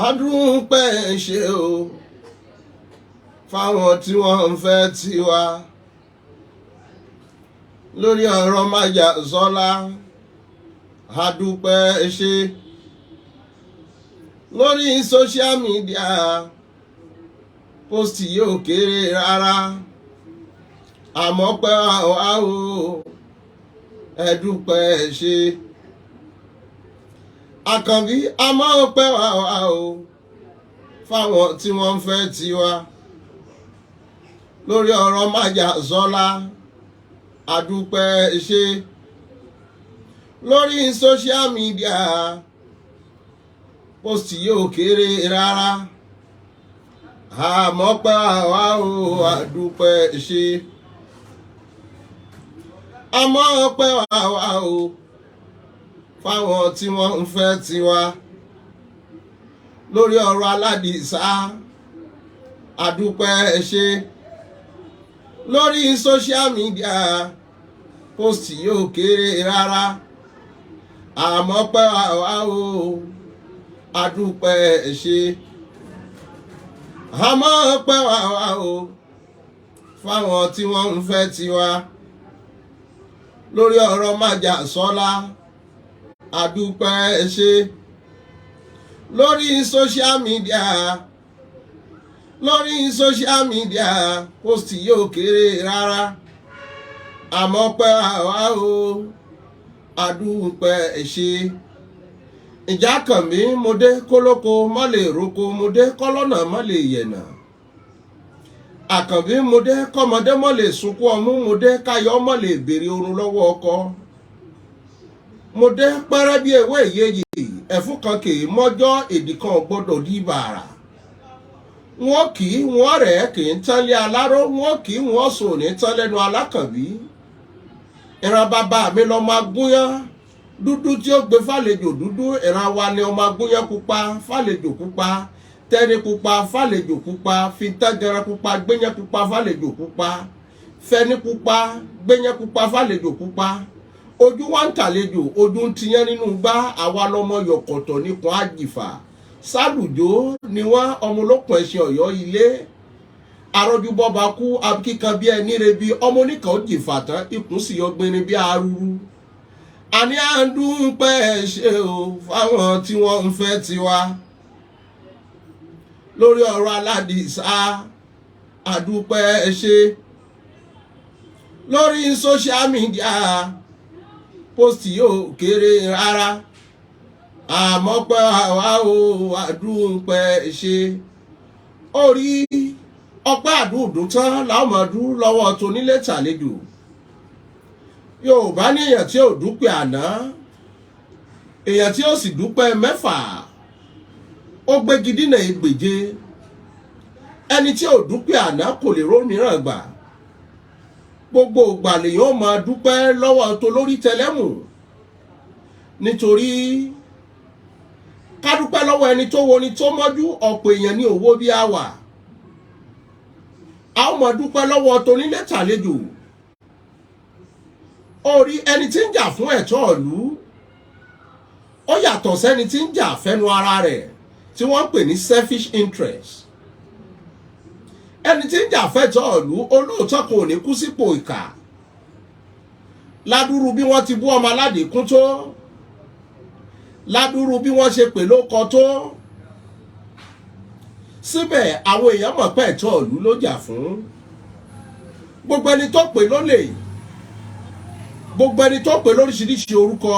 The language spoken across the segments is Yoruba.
adúpẹ́ ṣe o fáwọn tí wọ́n ń fẹ́ tiwa lórí ọ̀rọ̀ májàsọ́lá adúpẹ́ ṣe lórí social media post yóò kéré rárá àmọ́ pẹ́ wá o ẹ̀dúpẹ́ ṣe àkànbí àmọ́ pẹ́ wá o fáwọn tí wọ́n ń fẹ́ tiwa lórí ọ̀rọ̀ májàsọ́lá adúpẹ́ ṣe lórí social media post yóò kéré rárá àmọ́ pẹ́ wá o adúpẹ́ ṣe àmọ́ pẹ́ wá o fáwọn tí wọ́n ń fẹ́ tiwa lórí ọ̀rọ̀ aládìsá adúpẹ́ ṣe lórí social media post yóò kéré rárá àmọ́ pẹ́ wá o adúpẹ́ ṣe àmọ́ pẹ́ wá o fáwọn tí wọ́n ń fẹ́ tiwa lórí ọ̀rọ̀ májàsọ́lá adúpẹ́ ṣe lórí social media post yóò kéré rárá àmọ́ pẹ́ wá o adúpẹ́ ṣe ìjà kàn mí mo dé kólóko mọ́ lè roko mo dé kọ́lọ́nà mọ́ lè yẹ̀nà àkànbí mo dé kọ́mọdé mọ́ lè sunkún ọmú mo dé káyọ̀ mọ́ lè béèrè oorun lọ́wọ́ ọkọ mo dé pẹ́rẹ́ bí ewé ìyeyè ẹ̀fún kan kì í mọ́jọ́ èdè kan gbọ́dọ̀ di bàrà wọ́n kì í wọ́n rẹ̀ kì í tán lé aláró wọ́n kì í wọ́n sùn ní tán lẹ́nu alákànbí ìran bàbá mi lọ máa gúnyán dúdú tí ó gbé fàlejò dúdú ìran wa ni ọmọ agúnyán pupa fàlejò pupa tẹ́ni pupa fàlejò pupa fìtẹ́gẹrẹ pupa gbéyán pupa fàlejò pupa fẹ́ni pupa gbéyán pupa fàlejò pupa ojú wa ń tàlejò ojú ń tiyán nínú gbá àwa lọmọ yọkọ̀tọ̀ nípọn àjìfà sálùjó ni wọ́n ọmọ olókùn ẹ̀sìn ọ̀yọ́ ilé arọ́júbọ́ba kú akíkan bí ẹni rebi ọmọ oníkan ó jìfà tán ikùn sì yọ gbinrin bí arúrú àní à ń dúpẹ́ ṣe o fáwọn tí wọ́n ń fẹ́ tiwa lórí ọ̀rọ̀ aládìsá àdúpẹ́ ṣe lórí social media post yóò kéré rárá àmọ́ pẹ́ wá o àdúpẹ́ ṣe orí ọpẹ́ àdúdùn tán láwọmọdún lọ́wọ́ tó nílé tàlejò Yorùbá ní èèyàn tí ò dúpẹ́ àná èèyàn tí ó sì dúpẹ́ mẹ́fà ó gbégi dínà ẹgbèje ẹni tí ò dúpẹ́ àná kò lè rómìíràn gbà gbogbo ìgbà lèyàn ó máa dúpẹ́ lọ́wọ́ tó lórí tẹlẹ́mù nítorí ká dúpẹ́ lọ́wọ́ ẹni tó wo ni tó mọ́jú ọ̀pọ̀ èèyàn ní owó bí a wà a ó máa dúpẹ́ lọ́wọ́ tó nílé tàlejò orí ẹni tí ń jà fún ẹ̀tọ́ ìlú ó yàtọ̀ sẹ́ni tí ń jà fẹ́nu ara rẹ̀ tí wọ́n ń pè ní selfish interest ẹni tí ń jà fẹ́tọ́ ìlú olóòótọ́ kò ní kú sípò ìkà ládùúrú bí wọ́n ti bú ọmọ aládìkún tó ládùúrú bí wọ́n ṣe pè lóko tó síbẹ̀ àwọn èèyàn mọ̀ pé ẹ̀tọ́ ìlú ló jà fún gbogbo ẹni tó pè lólè gbogbo ẹni tó pè lóríṣiríṣi orúkọ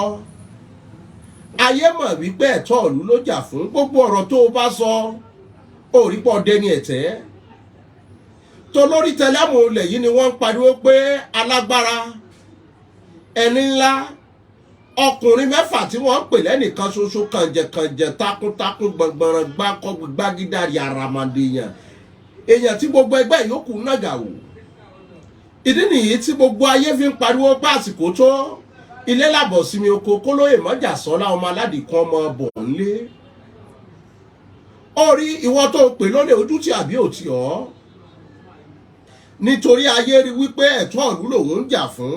ayé mọ̀ wípé ẹ̀tọ́ ìlú ló jà fún gbogbo ọ̀rọ̀ tó o bá sọ ó rí pọ̀ dẹni ẹ̀tẹ́ tó lórí tẹlẹ́mù ilẹ̀ yìí ni wọ́n ń pariwo pé alágbára ẹni ńlá ọkùnrin mẹ́fà tí wọ́n ń pè lẹ́nìkan ṣoṣo kànjẹ̀kànjẹ̀ takuntakun gbọ̀ngbọ̀nràn gbágídárì àràmàdèèyàn èèyàn tí gbogbo ẹgbẹ́ yòókù nàgà wò ìdí nìyí tí gbogbo ayé fi ń pariwo pé àsìkò tó ilé làbọ̀ sinmi oko kólóyè májàsọ́lá ọmọ aládìkan ọmọ bọ̀ ńlé orí ìwọ tó pè lólè ojú tí àbí òtí ọ́ nítorí ayé rí wípé ẹ̀tọ́ ìlú lòun ń jà fún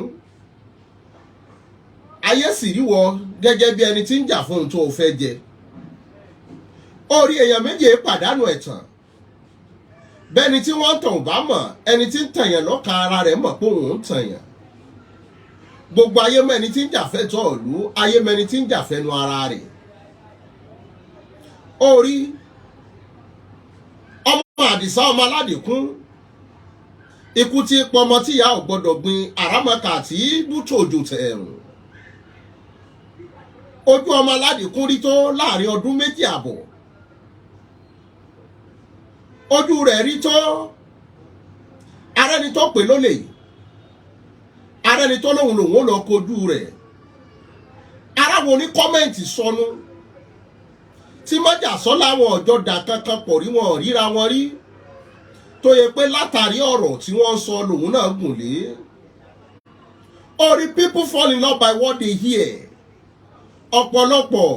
ayé sì rí wọ gẹ́gẹ́ bí ẹni tí ń jà fún ohun tó fẹ́ jẹ orí èèyàn méje pàdánù ẹ̀tàn bẹ́ni tí wọ́n ń tàn bá mọ̀ ẹni tí ń tàyàn lọ́kàn ara rẹ̀ mọ̀ pé òun ń tàyàn gbogbo ayé mẹ́ni tí ń jàfẹ́tọ̀ ìlú ayé mẹ́ni tí ń jàfẹ́nu ara rẹ̀ orí ọmọ àdìsá ọmọ aládìkún ikú tí pọmọ tíyà ò gbọdọ̀ gbin àràmọ̀kà tí bútó òjò tẹ̀rùn ojú ọmọ aládìkún rí tó láàrin ọdún méjì àbọ̀ ojú rẹ̀ rí tó arẹ́ni tó pè lólè arẹ́ni tó lòun ó lọ kojú rẹ̀ aráwọn oní kọ́mẹ́ǹtì sọnù tí mọ́jà sọ láwọn ọjọ́ dà kankan pọ̀ rí wọn ríra wọn rí tó yẹ pé látàrí ọ̀rọ̀ tí wọ́n sọ lòun náà gùn lé orí people fall in love by what they hear ọ̀pọ̀lọpọ̀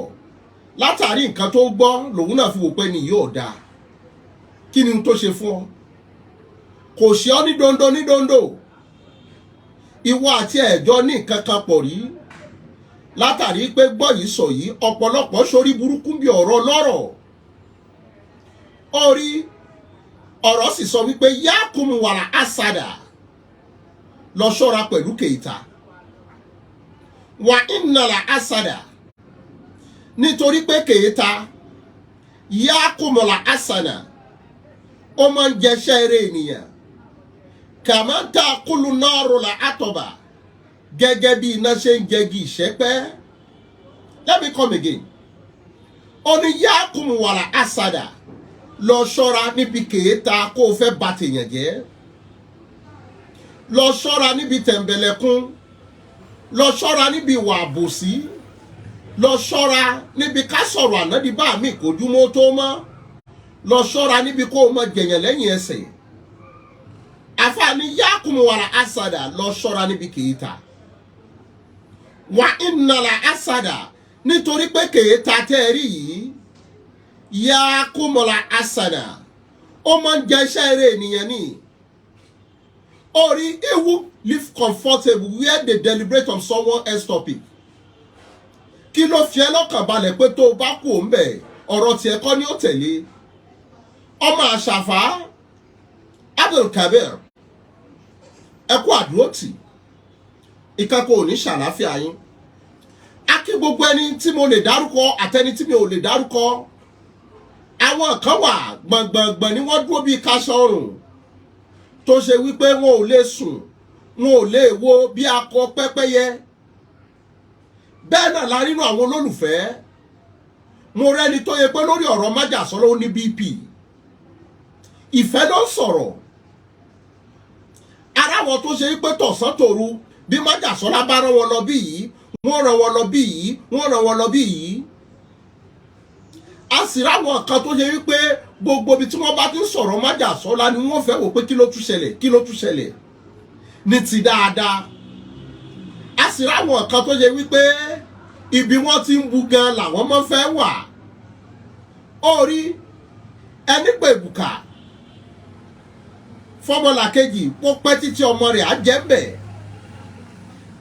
látàrí nǹkan tó gbọ́ lòun náà fi wò pé nìyí ò dáa kí ni tó ṣe fún ọ kò ṣe ọ ní dondo ìwọ àti ẹ̀jọ́ ní nǹkan kan pọ̀ rí látàrí pé gbọ́ yìí sọ yìí ọ̀pọ̀lọpọ̀ sórí burúkú bí ọ̀rọ̀ lọ́rọ̀ orí ọ̀rọ̀ sì sọ wípé yakumu wàrà asada lọ ṣọ́ra pẹ̀lú kèéta wà ìnàlà asada nítorí pé kèéta yakumula asana ó máa ń jẹṣẹ́ eré ènìyàn kàmáńtà kúlù náà rọlà àtọ̀bà gẹ́gẹ́ bí iná ṣe ń jẹgi ìṣẹ́pẹ́ let me come again ó ní yakumu wàrà asada lọ ṣọ́ra níbi kèéta kó o fẹ́ bà tèèyàn jẹ́ lọ ṣọ́ra níbi tẹ̀m̀bẹ̀lẹ̀kún lọ ṣọ́ra níbi ìwà àbòsí lọ ṣọ́ra níbi ká sọ̀rọ̀ ànádì bá mi kojú mọ́ tó mọ́ lọ ṣọ́ra níbi kó o mọ jẹ̀yàn lẹ́yìn ẹsẹ̀ àfààní yakumu wàrà asada lọ ṣọ́ra níbi kèéta wà ìnàlà asada nítorí pé kèéta tẹ́ ẹ rí yìí yakumula asada ó máa ń jẹ iṣẹ́ eré ènìyàn ní orí ewu live comfortable where they deliberate on someone else topic kí ló fi ẹ́ lọ́kàn balẹ̀ pé tó o bá kú òun bẹ̀ ọ̀rọ̀ tiẹ̀ kọ́ ni ó tẹ̀lé ọmọ àṣàfà Abdulkabir ẹ kú àdúrótì ìkankan ò ní ṣàlàáfíà yín a kí gbogbo ẹni tí mo lè dárúkọ àtẹni tí mi ò lè dárúkọ àwọn kan wà gbọ̀ngbọ̀ngbọ̀n ni wọ́n dúró bíi kaṣọ ọrùn tó ṣe wípé wọn ò lè sùn wọn ò lè wo bí akọ pẹ́pẹ́yẹ bẹ́ẹ̀ náà la nínú àwọn olólùfẹ́ mo rẹ́ni tó yẹ pé lórí ọ̀rọ̀ májàsọ́ ló ní BP ìfẹ́ ló ń sọ̀rọ̀ ara wọn tó ṣe wípé tọ̀sán tòru bí májàsọ́ lá bá rán wọn lọ bí yìí wọ́n rán wọn lọ bí yìí wọ́n rán wọn lọ bí yìí a sì ráwọn kan tó ṣe wípé gbogbo ibi tí wọ́n bá ti ń sọ̀rọ̀ májàsọ́ lá ni wọ́n fẹ́ wò pé kí ló tún ṣẹlẹ̀ ní ti dáadáa a sì ráwọn kan tó ṣe wípé ibi wọ́n ti ń bu gan làwọn mọ́ fẹ́ wà orí ẹni pé bùkà fọmọlà kejì kó pẹ́ títí ọmọ rẹ̀ á jẹ́ bẹ̀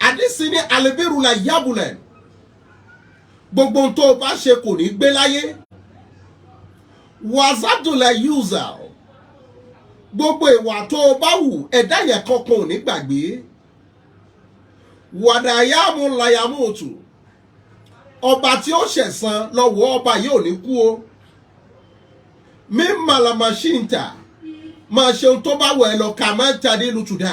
àdísí ní alẹ́bẹ̀rùlà yábùlẹ̀ gbogbo tó o bá ṣe kò ní gbé láyé wàzádùlẹ̀ yúzà gbogbo ìwà tó o bá wù ẹ̀dá yẹn kankan ò ní gbàgbé wàdàyàmú làyàmú òtù ọba tí ó ṣẹ̀san lọ́wọ́ ọba yóò ní kú o mi màlàmáṣíǹtà máa ṣe ohun tó bá wọ̀ ẹ́ lọ kà máa ń tàdé lùtùdà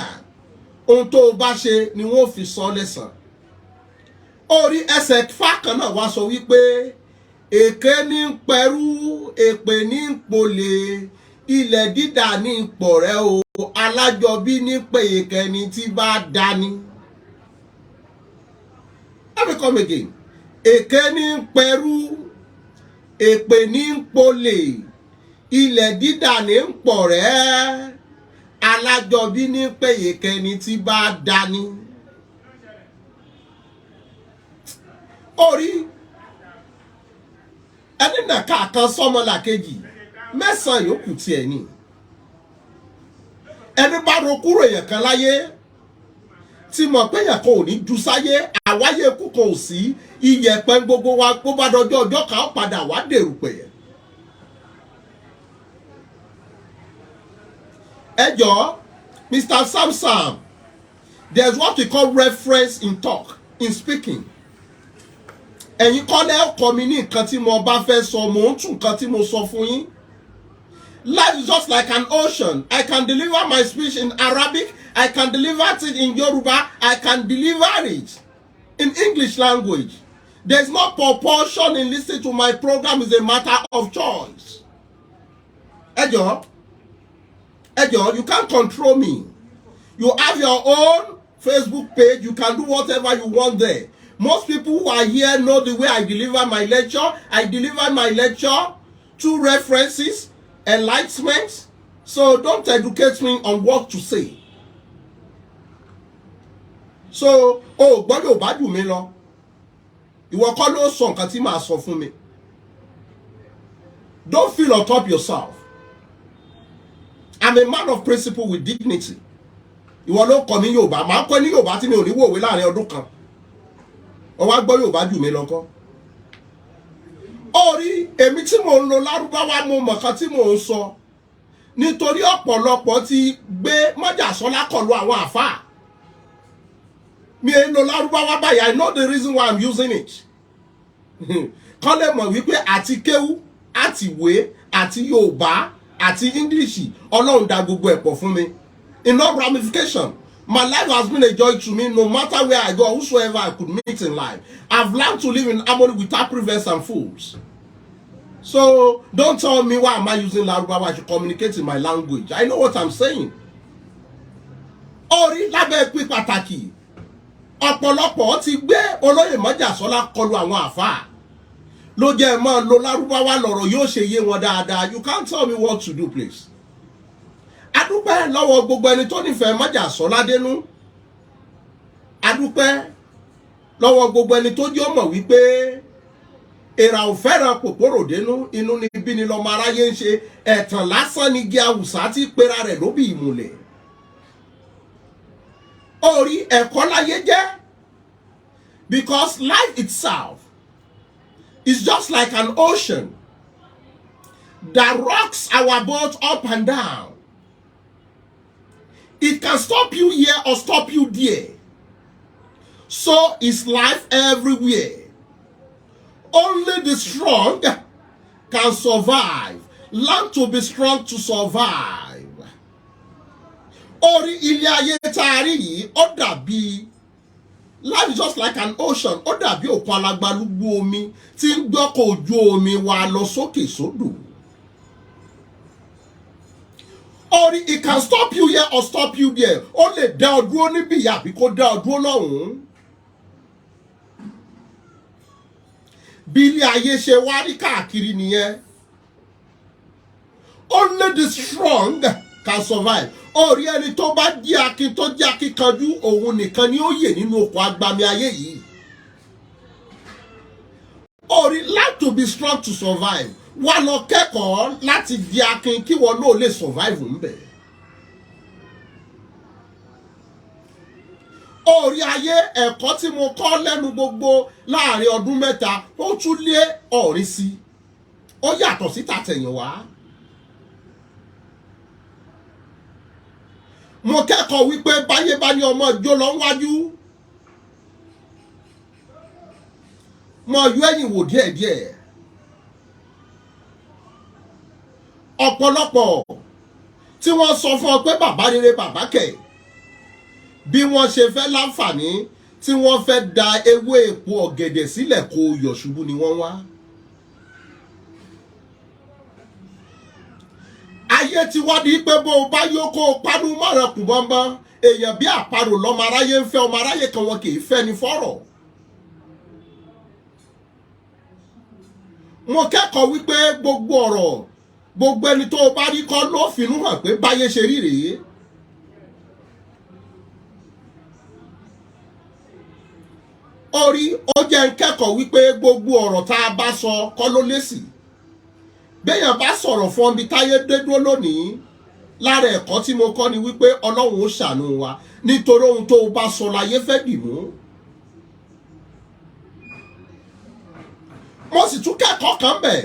ohun tó o bá ṣe ni wọ́n fi san lẹ́san orí ẹsẹ̀ fákan náà wá sọ wípé èké ní ń pẹ̀rú èpè ní ń polè ilẹ̀ dídà ní ń pọ̀rẹ́ o alájọbí ní pé èkẹ́ni tí bá dání. Let me come again. Èké ní ń pẹ̀rú èpè ní ń polè ilẹ̀ dídà ní ń pọ̀rẹ́ alájọbí ní pé èkẹ́ni tí bá dání. Orí ẹni nàka kan sọmọlà kejì mẹ́sàn-án yòókù tiẹ̀ ni ẹni bá ro kúrò èèyàn kan láyé tí mọ̀ pé èèyàn kan ò ní ju sáyé àwáyé ikú kan ò sí iyẹ̀pẹ̀ gbogbo wa bó bá dọjọ́ ọjọ́ kan ó padà wá dèrò pẹ̀ Ejo, Mr. Sam, there's what we call reference in talk, in speaking. Ẹ̀yin kọ́ lẹ́ kọ́ mi ní nǹkan tí mo bá fẹ́ sọ, mo ń tún nǹkan tí mo sọ fún yín. Life is just like an ocean. I can deliver my speech in Arabic. I can deliver it in Yoruba. I can deliver it in English language. There's no proportion in listening to my program. Is a matter of choice. Ejo, you can't control me. You have your own Facebook page. You can do whatever you want there. Most people who are here know the way I deliver my lecture. I deliver my lecture through references, enlightenment. So don't educate me on what to say. So, gbọ́dọ̀ Yorùbá jù mí lọ. Ìwọ kọ́ ló sọ nǹkan tí màá sọ fún mi. Don't feel on top yourself. I'm a man of principle with dignity. Ìwọ ló kọ́ mi Yorùbá. Màá kọ́ ní Yorùbá tí mi ò ní wòwe láàrin ọdún kan. Ó wá gbọ́ Yorùbá jù mí lọ kọ́. Orí èmi tí mò ń lo Lárúbáwá mo mọ̀ kan tí mò ń sọ. Nítorí ọ̀pọ̀lọpọ̀ ti gbé májàsọ́lá kọlu àwọn àfáà. Mi ò ń lo Lárúbáwá báyìí. I know the reason why I'm using it. Kọ́ lè mọ̀ wípé àti kéwú, àti ìwé, àti Yorùbá, àti English, Ọlọ́run dá gbogbo ẹ̀pọ̀ fún mi. In no ramification. My life has been a joy to me no matter where I go, whosoever I could meet in life. I've learned to live in harmony without prevention and fools. So don't tell me why am I using Lárúbáwá. I should communicate in my language. I know what I'm saying. Orí lábẹ́ pín pàtàkì. Ọ̀pọ̀lọpọ̀ ti gbé olóyè májàsọ́lá kọlu àwọn àfáà. Ló jẹ́ mọ́ lo Lárúbáwá lọ̀rọ̀ yóò ṣe yé wọn dáadáa. You can't tell me what to do, please. Adúpẹ́ lọ́wọ́ gbogbo ẹni tó nífẹ̀ẹ́ májàsọ́lá dénú. Adúpẹ́ lọ́wọ́ gbogbo ẹni tó jẹ́ mọ̀ wípé èèrà ò fẹ́ràn pòpòrò dénú, inú ni bí ni lọ́mọ aráyé ń ṣe, ẹ̀tàn lásán ni igi àwùsá tí pera rẹ̀ ló bí ìmùlẹ̀. Orí ẹ̀kọ́ láyé jẹ́, because life itself is just like an ocean that rocks our boat up and down. It can stop you here or stop you there. So is life everywhere. Only the strong can survive. Learn to be strong to survive. Orí ilé ayé tá a rí yìí, ó dàbí, life is just like an ocean. Ó dàbí òkun alágbálúgbú omi tí ń gbọ́kọ̀ ojú omi wa lọ sókè sódò. Or it can stop you here or stop you there. Ó lè dá ọ dúró níbí àbí kó dá ọ dúró lọ́hùn. Bí ilé ayé ṣe wá rí káàkiri nìyẹn. Only the strong can survive. Orí ẹni tó bá jẹ́ akin tó jẹ́ akíkanjú, òun nìkan ni ó yè nínú oko agbami ayé yìí. Orí like to be strong to survive. Wá lọ kẹ́kọ̀ọ́ láti di akin kí wọ́n ló lè survive ńbẹ̀. Orí ayé ẹ̀kọ́ tí mo kọ́ lẹ́nu gbogbo láàrin ọdún mẹ́ta ó tún lé ọ̀rí sí. Ó yàtọ̀ sí tàtẹ̀yìnwá. Mo kẹ́kọ̀ọ́ wípé báyé bá ní ọmọ ìjó lọ wájú. Mo yọ ẹ̀yìn wò díẹ̀díẹ̀. Ọ̀pọ̀lọpọ̀ tí wọ́n sọ fún ọ pé bàbá rere bàbá kẹ̀, bí wọ́n ṣe fẹ́ láǹfààní tí wọ́n fẹ́ da ewé èpo ọ̀gẹ̀dẹ̀ sílẹ̀ kó yọ̀ ṣubú ni wọ́n wá. Ayé ti wá di pé bó o bá yó kó o pánú mọ́ràn kù bọ́nbọ́n, èèyàn bí àparò lọ́mọ aráyé ń fẹ́, ọmọ aráyé kan wọn kì í fẹ́ ni fọ́rọ̀. Mo kẹ́kọ̀ọ́ wípé gbogbo ọ̀rọ̀, gbogbo ẹni tó bá rí kọ́ ló finú hàn pé báyé ṣe rí rèé. Orí ó jẹ́ ń kẹ́kọ̀ọ́ wípé gbogbo ọ̀rọ̀ tá a bá sọ kọ́ ló lésì. Béèyàn bá sọ̀rọ̀ fún ọmọ táyé dé dúró lónìí, lára ẹ̀kọ́ tí mo kọ́ ni wípé Ọlọ́run ó ṣàánú wa nítorí ohun tó o bá sọ láyé fẹ́ dìmú. Mo sì tún kẹ́kọ̀ọ́ kan bẹ̀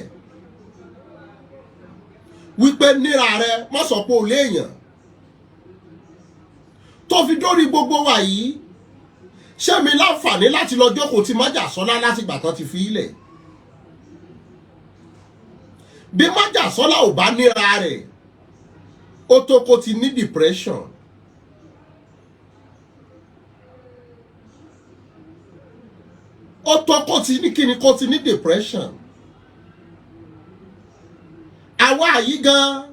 wípé níra rẹ má sọ pé o léèyàn. tó fi dórí gbogbo wa yìí ṣé mi láǹfààní láti lọ jókòó ti Májàsọ́lá láti gbà tán ti fi ilẹ̀ bí Májàsọ́lá ò bá níra rẹ̀ ó tó kó ti ní depression ó tó kó ti ní kíni kó ti ní depression àwa yìí gan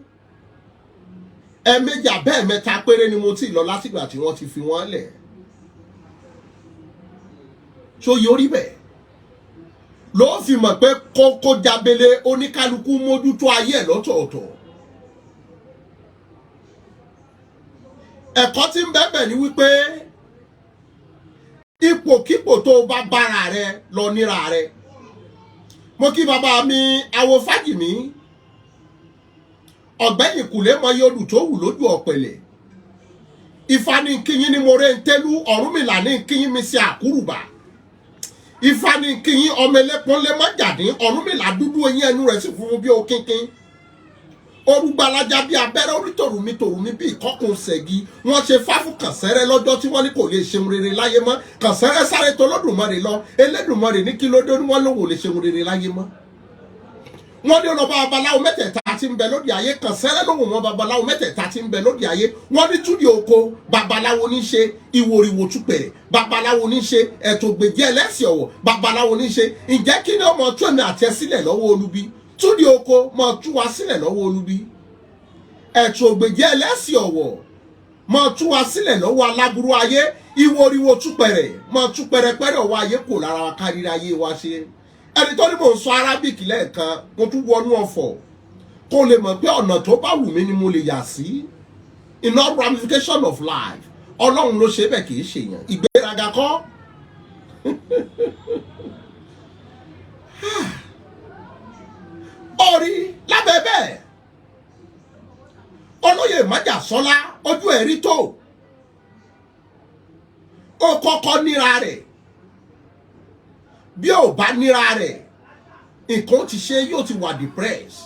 ẹ̀ẹ̀mejì abẹ́ mẹ́ta péré ni mo ti lọ látìgbà tí wọ́n ti fi wọ́n lẹ̀ so yorí bẹ́ẹ̀ ló fi mọ̀ pé kókó jábélé oníkálukú mójútó ayé ẹ̀ lọ́tọ̀ọ̀tọ̀ ẹ̀kọ́ tí ń bẹ́ẹ̀ ni wípé ipòkípò tó bá bára rẹ lọ níra rẹ mo kí bàbá mi awo Fájìmí ọ̀gbẹ́ni kùlé mọ yóòdù tó wù lójú ọ̀pẹ̀lẹ̀ Ifá ní kíyín ní mo rẹ̀ ń tẹ́lú Ọ̀rúnmìlà ní kíyín mi sí àkúrùbà Ifá ní kíyín ọmọ ẹlẹ́pọ̀n lé má jáde Ọ̀rúnmìlà dúdú eyín ẹnu rẹ̀ sì funfun bí okínkín orúgbalaja bí abẹ́rẹ́ orítòrùmí bí ìkọ́kùn ṣẹ̀gi wọ́n ṣe fáfù Kànsẹ́rẹ́ lọ́jọ́ tí wọ́n ní kò lè ṣeun rere láyé mọ́ Kànsẹ́rẹ́ sáré tó lọ́dùmarè lọ Elédùmarè ní kí ló dé wọ́n lòun ò lè ṣeun rere láyé mọ́ wọ́n ní ọ̀nà babaláwo mẹ́tẹ̀ẹ̀ta tí ń bẹ lóde ayé Kànsẹ́rẹ́ lòun wọn babaláwo mẹ́tẹ̀ẹ̀ta tí ń bẹ lóde ayé wọ́n ní túdì oko babaláwo ní ṣe ìwòrìwò túpẹ̀rẹ̀ babaláwo ní ṣe ẹ̀tọ́gbèjì ẹlẹ́sìn ọ̀wọ̀ babaláwo ní ṣe ǹjẹ́ kí ni ọmọ tún ẹ̀mí àti ẹ sílẹ̀ lọ́wọ́ olubi túdì oko mọ̀ tú wa sílẹ̀ lọ́wọ́ olubi ẹ̀tọ́gbèjì ẹlẹ́sìn ọ̀wọ̀ mọ̀ tú wa sílẹ̀ lọ́wọ́ aláburú ayé ìwòrìwò túpẹ̀rẹ̀ mọ̀ tú pẹ̀rẹ̀pẹ̀rẹ̀ ọwọ́ ayé kò lára wa kárí ayé wa ṣe ẹni tó ní mò ń sọ Arabic lẹ́ẹ̀kan mo tún wọnú ọ̀fọ̀ kó lè mọ̀ pé ọ̀nà tó bá wù mí ni mo lè yà sí in all ramification of life Ọlọ́run ló ṣe bẹ́ẹ̀ kì í ṣèyàn ìgbéraga kọ́ orí lábẹ́ bẹ́ẹ̀ olóyè Májàsọ́lá ojú ẹ̀rí tó ó kọ́kọ́ níra rẹ̀ bí ò bá níra rẹ̀ nǹkan ti ṣe yóò ti wà depressed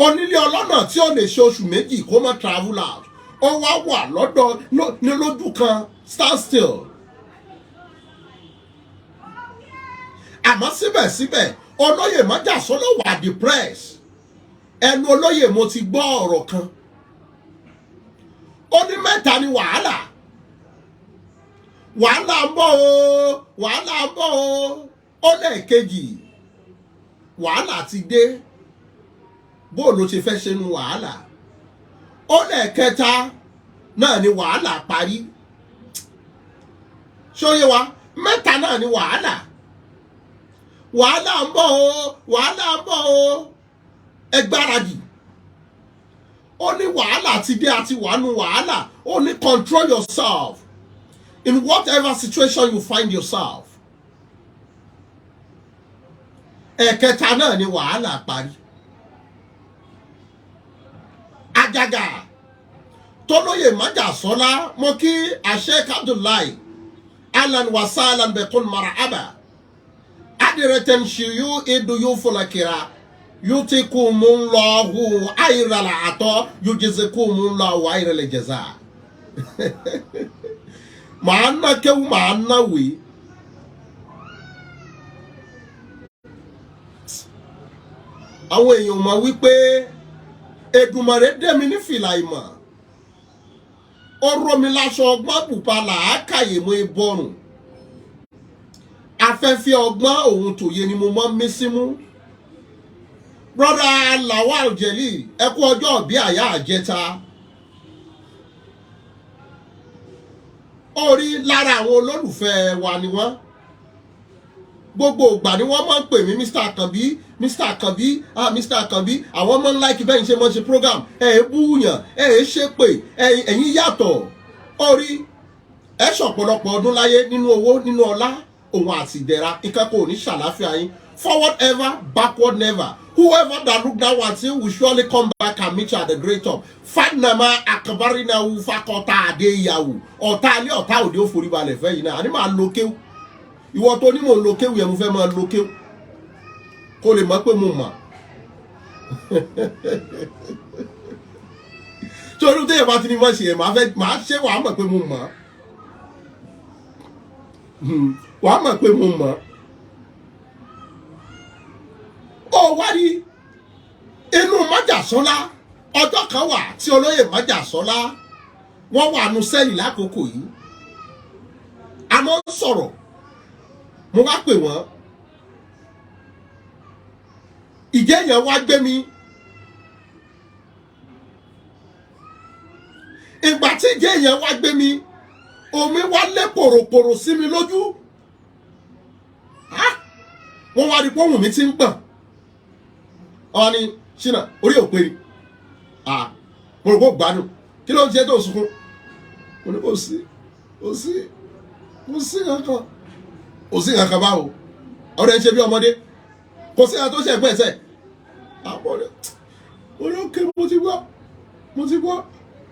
onílé ọlọ́nà tí ó lè ṣe oṣù méjì kó má travel out ó wá wà lọ́dọ̀ ní lójú kan stand still àmọ́ síbẹ̀síbẹ̀ olóyè Májàsọ́lá wà depressed ẹnu olóyè mo ti gbọ́ ọ̀rọ̀ kan ó ní mẹ́ta ni wàhálà ń bọ̀ o wàhálà ń bọ̀ o ó lẹ́ẹ̀kejì wàhálà ti dé bó ló ṣe fẹ́ ṣe nu wàhálà ó lẹ́ẹ̀kẹta náà ni wàhálà parí ṣóyé wa mẹ́ta náà ni wàhálà ń bọ̀ o wàhálà ń bọ̀ o ẹ gbáradì ó ní wàhálà ti dé àti wàánu wàhálà ó ní control yourself in whatever situation you find yourself ẹ̀kẹta náà ni wàhálà parí àjàgà tólóyè Májàsọ́lá mo kí Sheikh Abdullahi alan wasalan bekun marahaba adireten shiyu iduyu fulakira yutikumullahu ayrala ato yujizikumullahu ayrala jaza màá ná kéwú màá ná wèé àwọn èèyàn mọ̀ wípé Èdùmàrè dẹ́mi ní fìlà ìmọ̀ ọ̀rọ̀ mi láṣọ ọgbọ́n pupa làákàyè mo bọ̀rùn afẹ́fẹ́ ọgbọ́n òun tòye ni mo mọ́ mí símú brother Lawal Jelly ẹ kú ọjọ́ bí àyà àjẹta orí lára àwọn olólùfẹ́ wa ni wọ́n gbogbo ìgbà ni wọ́n máa ń pè mí Mr. Akanbi Mr. Akanbi Mr. Akanbi àwọn máa ń like bẹ́ẹ̀ ṣe máa ń ṣe program búyàn ṣe pé ẹ̀yin yàtọ̀ orí ẹ ṣọ̀pọ̀lọpọ̀ ọdún láyé nínú owó nínú ọlá òun àti ìdẹ̀ra nǹkan kò ní ṣàlàáfíà yín forward ever backward never whoever that look down at you will surely come back and meet you at the great top fanama akabarinawu fakọta adeyawu ọ̀tá alẹ́ ọ̀tá òde ó forí balẹ̀ fẹ́ yìí náà àní máa lo kéwù ìwọ tó ní mò ń lo kéwù yẹn mo fẹ́ máa lo kéwù kó lè mọ̀ pé mo mọ̀ torí téèyàn bá ti ní mọ̀ ṣe màá ṣe wàá mọ̀ pé mo mọ̀ wàá mọ̀ pé mo mọ̀ ó wá rí inú májàsọ́lá ọjọ́ kan wà tí olóyè májàsọ́lá wọ́n wà nù sẹ́yìn lákòókò yìí a máa ń sọ̀rọ̀ mo wá pè wọ́n ìjẹ́ yẹn wá gbé mi ìgbà tí ìjẹ́ yẹn wá gbé mi omi wá lé pòròpòrò sí mi lójú wọ́n wá rí pọ́hùn mi ti ń gbọ̀n ọ ni ṣìnà orí òpè ni mo rò pé ó gbádùn kí ló ń jẹ́ tó sunkún mo ní kò sí kankan báwo ọ̀rẹ́ ń ṣe bí ọmọdé kò sí kankan tó ṣe ẹ̀gbẹ́ ẹ̀sẹ̀ mo ní òkè mo ti gbọ́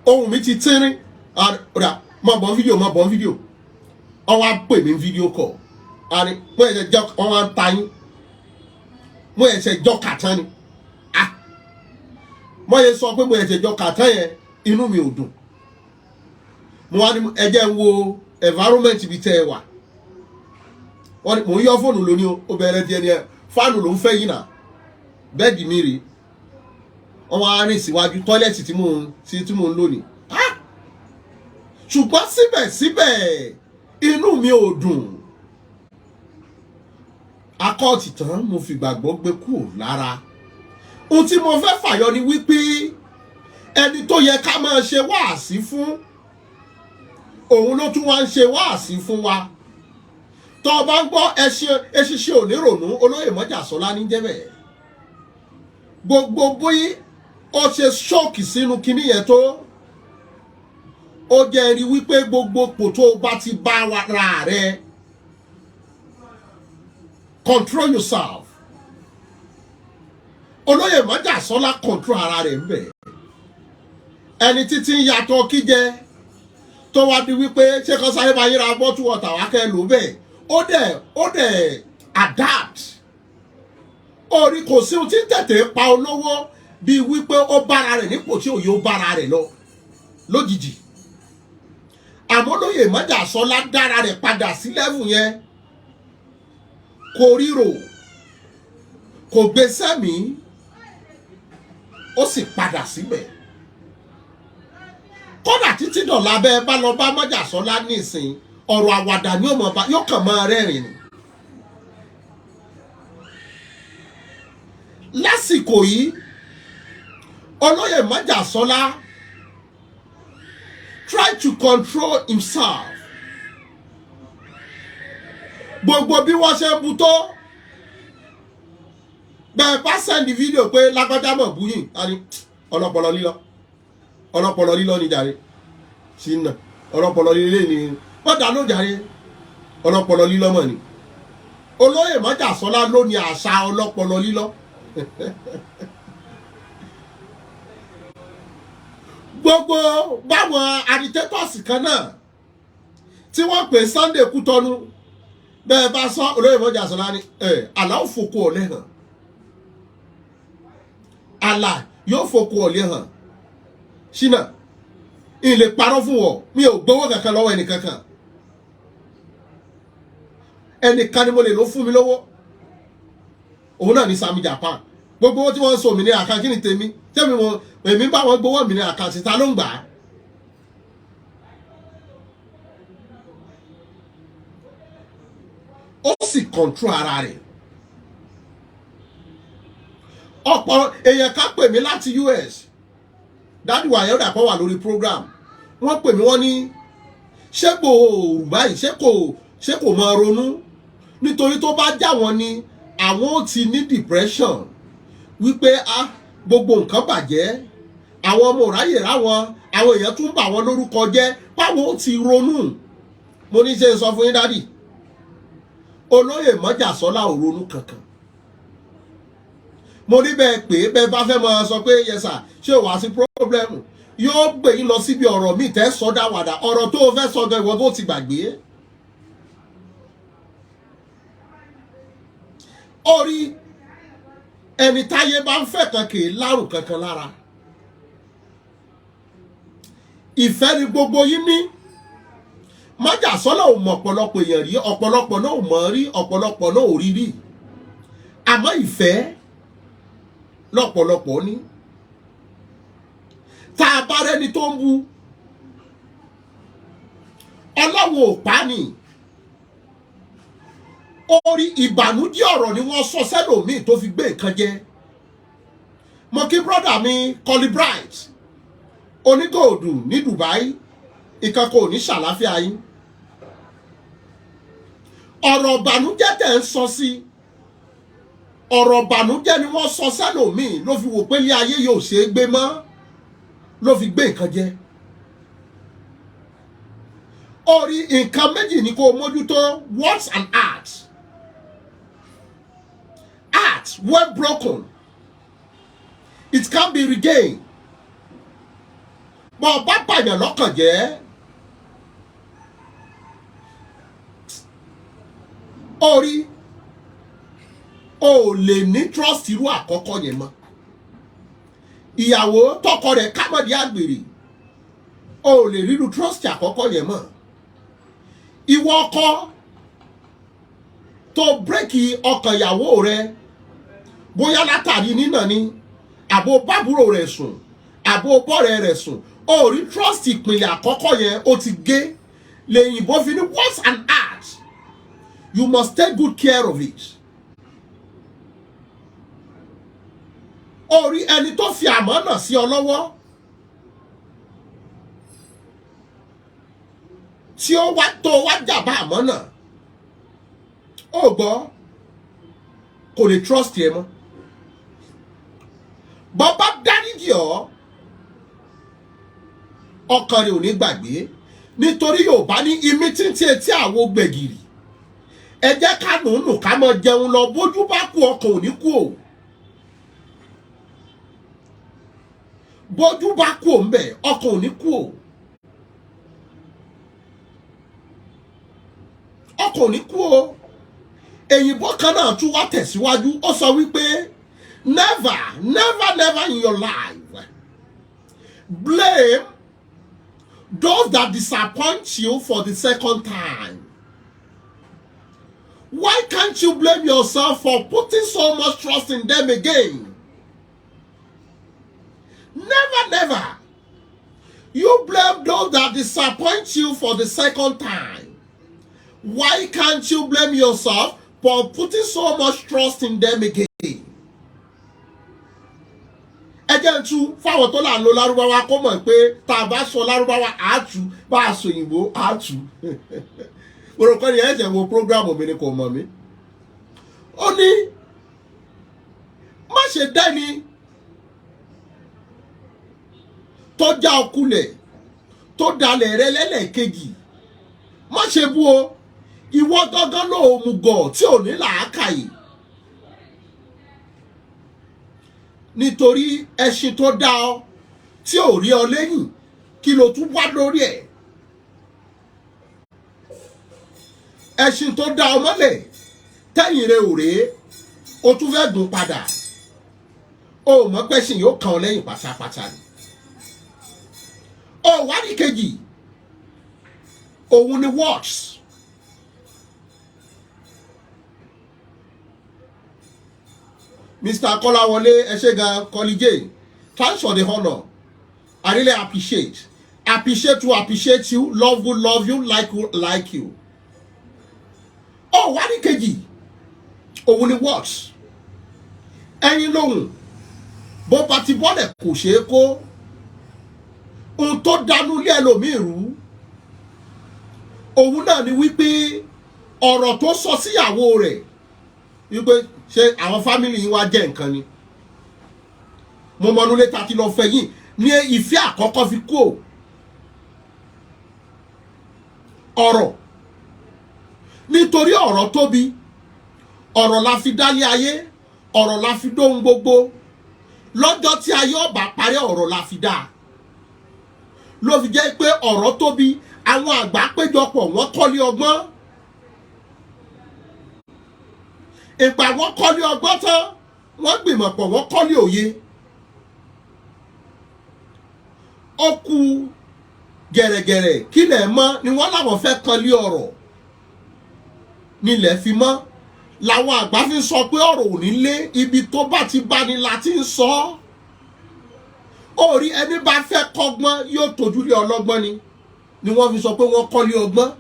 ohun mi ti tínrín ọ̀dà máa bọ̀ fídíò ọwọ́ á pè mí fídíò kọ̀ àní mo ẹ̀ṣẹ̀ jọ ọwọ́ á ta yín mo ẹ̀ṣẹ̀ jọ kàtán ni mo yẹ sọ pé mo ẹ̀ṣẹ̀ jọ kàtán yẹn inú mi ò dùn mo wá ní ẹjẹ́ ń wo environment ibi tẹ́ ẹ wà wọ́n ní mò ń yọ fóònù lónìí ó bẹ̀rẹ̀ díẹ̀ díẹ̀ fáànù ló ń fẹ́ yìí náà bẹ́ẹ̀dì mi rèé wọ́n wá rìn síwájú tọ́lẹ̀tì tí mò ń lò ní. ṣùgbọ́n síbẹ̀síbẹ̀ inú mi ò dùn akọ́ọ̀tì tán mo fi gbàgbọ́ gbé kúrò lára ohun tí mo fẹ́ fàyọ ni wípé ẹni tó yẹ ká máa ṣe wáàsí fún òun ló tún wá ń ṣe wáàsí fún wa tó o bá ń gbọ́ eṣiṣẹ́ onírònú olóyè Májàsọ́lá ní jẹ́bẹ̀ gbogbo bóyí ó ṣe ṣọ́ọ̀kì sínú kinní yẹn tó ó jẹ́ rí wípé gbogbo pò tó o bá ti bá ara rẹ control yourself olóyè Májàsọ́lá control ara rẹ̀ ń bẹ̀ ẹni títí ń yàtọ̀ kíjẹ tó wá di wípé ṣé kan sáré bá yíra bọ́tù ọ̀tà wá kẹ́ lò bẹ́ẹ̀ ó dẹ̀ adapt orí kò sí ohun tí ń tètè pa olówó bíi wípé ó bára rẹ̀ nípò tí òye ó bára rẹ̀ lọ lójijì àmọ́ olóyè Májàsọ́lá dára rẹ̀ padà sí lẹ́vù yẹn kò ríro kò gbé sẹ́mi ó sì padà síbẹ̀ kódà títí dọ̀la bẹ́ẹ̀ bá lọ bá Májàsọ́lá nísìn ọ̀rọ̀ àwàdà ni yóò kàn máa rẹ́rìn ni. lásìkò yìí olóyè Májàsọ́lá try to control himself gbogbo bí wọ́n ṣe ń bu tó bẹ́ẹ̀ bá sẹ́ndì fídíò pé lágbájá mọ̀ búyìn àní ọlọ́pọlọ lílọ ní jàre ṣìnà ọlọ́pọlọ lílé ni wọ́n dá ló jàre ọlọ́pọlọ lílọ mọ̀ ni olóyè Májàsọ́lá ló ní àṣà ọlọ́pọlọ lílọ gbogbo báwọn agitators kan náà tí wọ́n pè Sunday Kútọ́nù bẹ́ẹ̀ bá sọ olóyè Májàsọ́lá ní àlà ó fòkó ọ̀lẹ́ hàn àlà yóò fòkó ọ̀lẹ́ hàn ṣínà ilé parọ́ fún ọ mi ò gbowó kankan lọ́wọ́ ẹnìkankan ẹnìkan ni mo lè lọ fún mi lọ́wọ́ òun náà ní Sami Japan gbogbo owó tí wọ́n ń sọ òmìnira àkáǹtì ní tèmi tèmi èmi bá wọn gbowó òmìnira àkáǹtì ta ló ń gbà á. ó sì control ara rẹ̀ ọ̀pọ̀ èèyàn ká pè mí láti US dádì wa yọ̀dà kan wà lórí program wọ́n pè mí wọ́n ní ṣé kò rù báyìí ṣé kò máa ronú nítorí tó bá já wọn ni àwọn ò ti ní depression wípé gbogbo nǹkan bàjẹ́ àwọn ọmọ òráyè ráwọn àwọn èèyàn tún bà wọn lórúkọ jẹ́ báwọn ò ti ronú mo ní ṣe sọ fún yín dádì olóyè Májàsọ́lá ò ronú kankan mo ní bẹ́ẹ̀ pé bẹ́ẹ̀ bá fẹ́ máa sọ pé yẹsà ṣé ò wá sí pírọ́blẹ́mù yóò gbé yín lọ síbi ọ̀rọ̀ míì tẹ́ sọdá wàdà ọ̀rọ̀ tó o fẹ́ sọ gan ìwọ bó ti gbàgbé. orí ẹni táyé bá ń fẹ́ kan kì í lárùn kankan lára ìfẹ́ ni gbogbo yín ní. Májàsọ́lá ò mọ̀ ọ̀pọ̀lọpọ̀ èèyàn rí, ọ̀pọ̀lọpọ̀ náà ò mọ̀ rí, ọ̀pọ̀lọpọ̀ náà ò rí rí. Àmọ́ ìfẹ́ lọ́pọ̀lọpọ̀ ní. Tá a bá rẹ́ni tó ń bu, Ọlọ́run ò pa ni. Orí ìbànújẹ́ ọ̀rọ̀ ni wọ́n sọ sẹ́lòmíì tó fi gbé nǹkan jẹ. Mo kí brọ́dà mi Colibright onígòòdù ní Dubai, ìkankan ò ní ṣàlàáfíà yín. Ọ̀rọ̀ ìbànújẹ́ tẹ̀ ń sọ sí, ọ̀rọ̀ ìbànújẹ́ ni wọ́n sọ sẹ́lòmíì ló fi wò pé ilé ayé yóò ṣe é gbé mọ́, ló fi gbé nǹkan jẹ. Orí nǹkan méjì ni kó mójútó, words and acts. Acts when broken, it can be regained. Bọ́ ọba pààyàn lọ́kàn jẹ́, orí o lè ní trust irú àkọ́kọ́ yẹn mọ́. Ìyàwó tọkọ rẹ̀ kámọ́dé àgbèrè, o lè ríru trust àkọ́kọ́ yẹn mọ́. Ìwọ ọkọ tó bírèkì ọkàn ìyàwó rẹ, bóyá látàrí nínà ni, àbò bábúrò rẹ̀ sùn, àbò bọ́rẹ̀ rẹ̀ sùn, o rí trust ìpìlẹ̀ àkọ́kọ́ yẹn ó ti gé. Lẹ́yìnbó fi ní words and acts, you must take good care of it. Orí ẹni tó fi àmánà sí ọ lọ́wọ́, tí ó wá tó wá jàbá àmánà, ó gbọ́ kò lè trust ẹ mọ́. Bọ́bá dáríjì ọ́, ọkàn rẹ̀ ò ní gbàgbé, nítorí Yorùbá ní imí títí etí àwo gbẹ̀gìrì. Ẹ jẹ́ ká nùnù ká mọ jẹun lọ, bójú bá kú ọkàn ò ní kú o. Bójú bá kú ò ń bẹ̀, ọkàn ò ní kú o. Ọkàn ò ní kú o. Èyìnbó kan náà tún wá tẹ̀síwájú, ó sọ wípé never, never, never in your life blame those that disappoint you for the second time. Why can't you blame yourself for putting so much trust in them again? Never, never. You blame those that disappoint you for the second time. Why can't you blame yourself for putting so much trust in them again? Ẹ jẹ́ n tú fáwọn tó là ń lo Lárúbáwá kó mọ̀ pé tá a bá sọ Lárúbáwá àátú, bá a sọ òyìnbó àátú. Orúkọ ni ẹ̀jẹ̀ wo prógrámù mi ni kò mọ̀ mí. Ó ní má ṣe dẹ́ni tó já ọkulẹ̀ tó dalẹ̀ rẹ lẹ́lẹ́kejì, má ṣe bú o. Ìwọ gangan ló òmùgọ̀ tí ò ní làákàyè. Nítorí ẹṣin tó dá ọ tí ò rí ọ lẹ́yìn, kí ló tún wá lórí ẹ̀? Ẹṣin tó dá ọ mọ́lẹ̀ tẹ́yìn rẹ ò rèé, o tún fẹ́ gùn padà. O mọ̀ pé ẹṣin yóò kàn ọ lẹ́yìn pátápátá ni. O wá ní kejì, òun ni words. Mr. Kolawole Esega Kolije, thanks for the honor. I really appreciate. Appreciate you, love you, like you. Oh, wá ní kejì, òun ni words. Ẹyin lóhùn, bó bá ti bọ́lẹ̀ kò ṣeé kó. Ohun tó dánú lé ẹlòmíì rú. Òun náà ni wípé ọ̀rọ̀ tó sọ síyàwó rẹ̀ wípé ṣé àwọn fámìlì yín wá jẹ́ nǹkan ni. Mo mọ̀nú létà tí lọ fẹ́ yín ní ìfẹ́ àkọ́kọ́ fi kú o. Ọ̀rọ̀, nítorí ọ̀rọ̀ tóbi, ọ̀rọ̀ la fi dálé ayé, ọ̀rọ̀ la fi dóhun gbogbo. Lọ́jọ́ tí ayé ọba parí, ọ̀rọ̀ la fi dá. Ló fi jẹ́ pé ọ̀rọ̀ tóbi, àwọn àgbà péjọpọ̀ wọ́n kọ́lé ọgbọ́n. Ìgbà wọ́n kọ́lé ọgbọ́n tán, wọ́n gbìmọ̀ pọ̀ wọ́n kọ́lé òye. Ó kù gẹ̀rẹ̀gẹ̀rẹ̀ kílẹ̀ mọ́ ni wọ́n láwọn fẹ́ kan lé ọ̀rọ̀ nílẹ̀ fi mọ́ làwọn àgbà fi sọ pé ọ̀rọ̀ ò ní lé ibi tó bá ti bá ni la ti ń sọ orí ẹni bá fẹ́ kọ́gbọ́n yóò tójú lé ọlọ́gbọ́n ni wọ́n fi sọ pé wọ́n kọ́ lé ọgbọ́n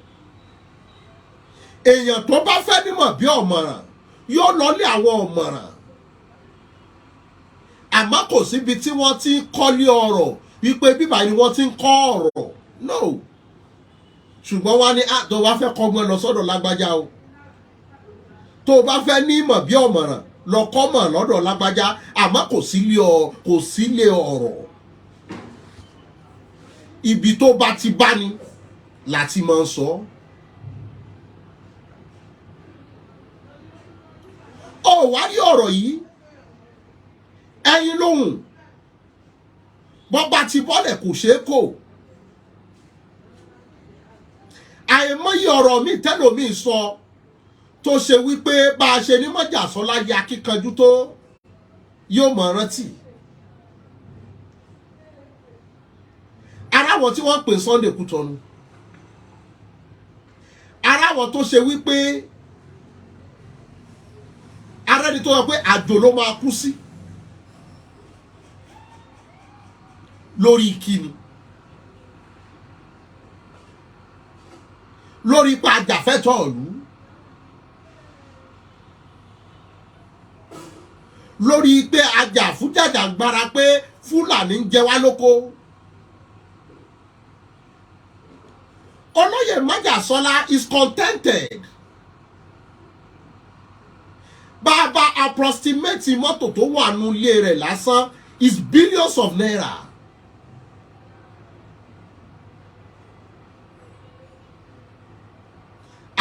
èèyàn tó bá fẹ́ nímọ̀ bí ọ̀mọ̀ràn yóò lọ lé àwọn ọ̀mọ̀ràn àmọ́ kò síbi tí wọ́n ti ń kọ́ lé ọ̀rọ̀ wípé bíbá ni wọ́n ti ń kọ́ ọ̀rọ̀ no ṣùgbọ́n wá ní tó bá fẹ́ kọ́gbọ́n lọ sọ́dọ̀ lágbájá o tó bá fẹ́ ní ìmọ̀ bí ọ̀mọ̀ràn lọ kọ́ mọ̀ lọ́dọ̀ lágbájá àmọ́ kò sílé ọ̀rọ̀ ibi tó bá ti bá ni láti máa sọ ó wá rí ọ̀rọ̀ yìí ẹyin lóhùn bọ́ba ti bọ́lẹ̀ kò ṣeé kò àìmọye ọ̀rọ̀ mi tẹ́lòmí sọ tó ṣe wípé bá a ṣe ní mọ́jà sọ́lá ya kíkanjú tó yóò mọ̀ rántí ara wọn tí wọ́n pè Sunday Kútọ̀nù ara wọn tó ṣe wípé ara ẹni tó yọ pé àjò ló máa kú sí lórí kíni lórí ipa àjàfẹ́tọ̀ ìlú lórí pé ajàfújàjàgbara pé Fúlàní ń jẹ wá lóko Olóyè Májàsọ́lá is contented bàbá approximate mọ́tò tó wà nù ilé rẹ̀ lásán is billions of naira.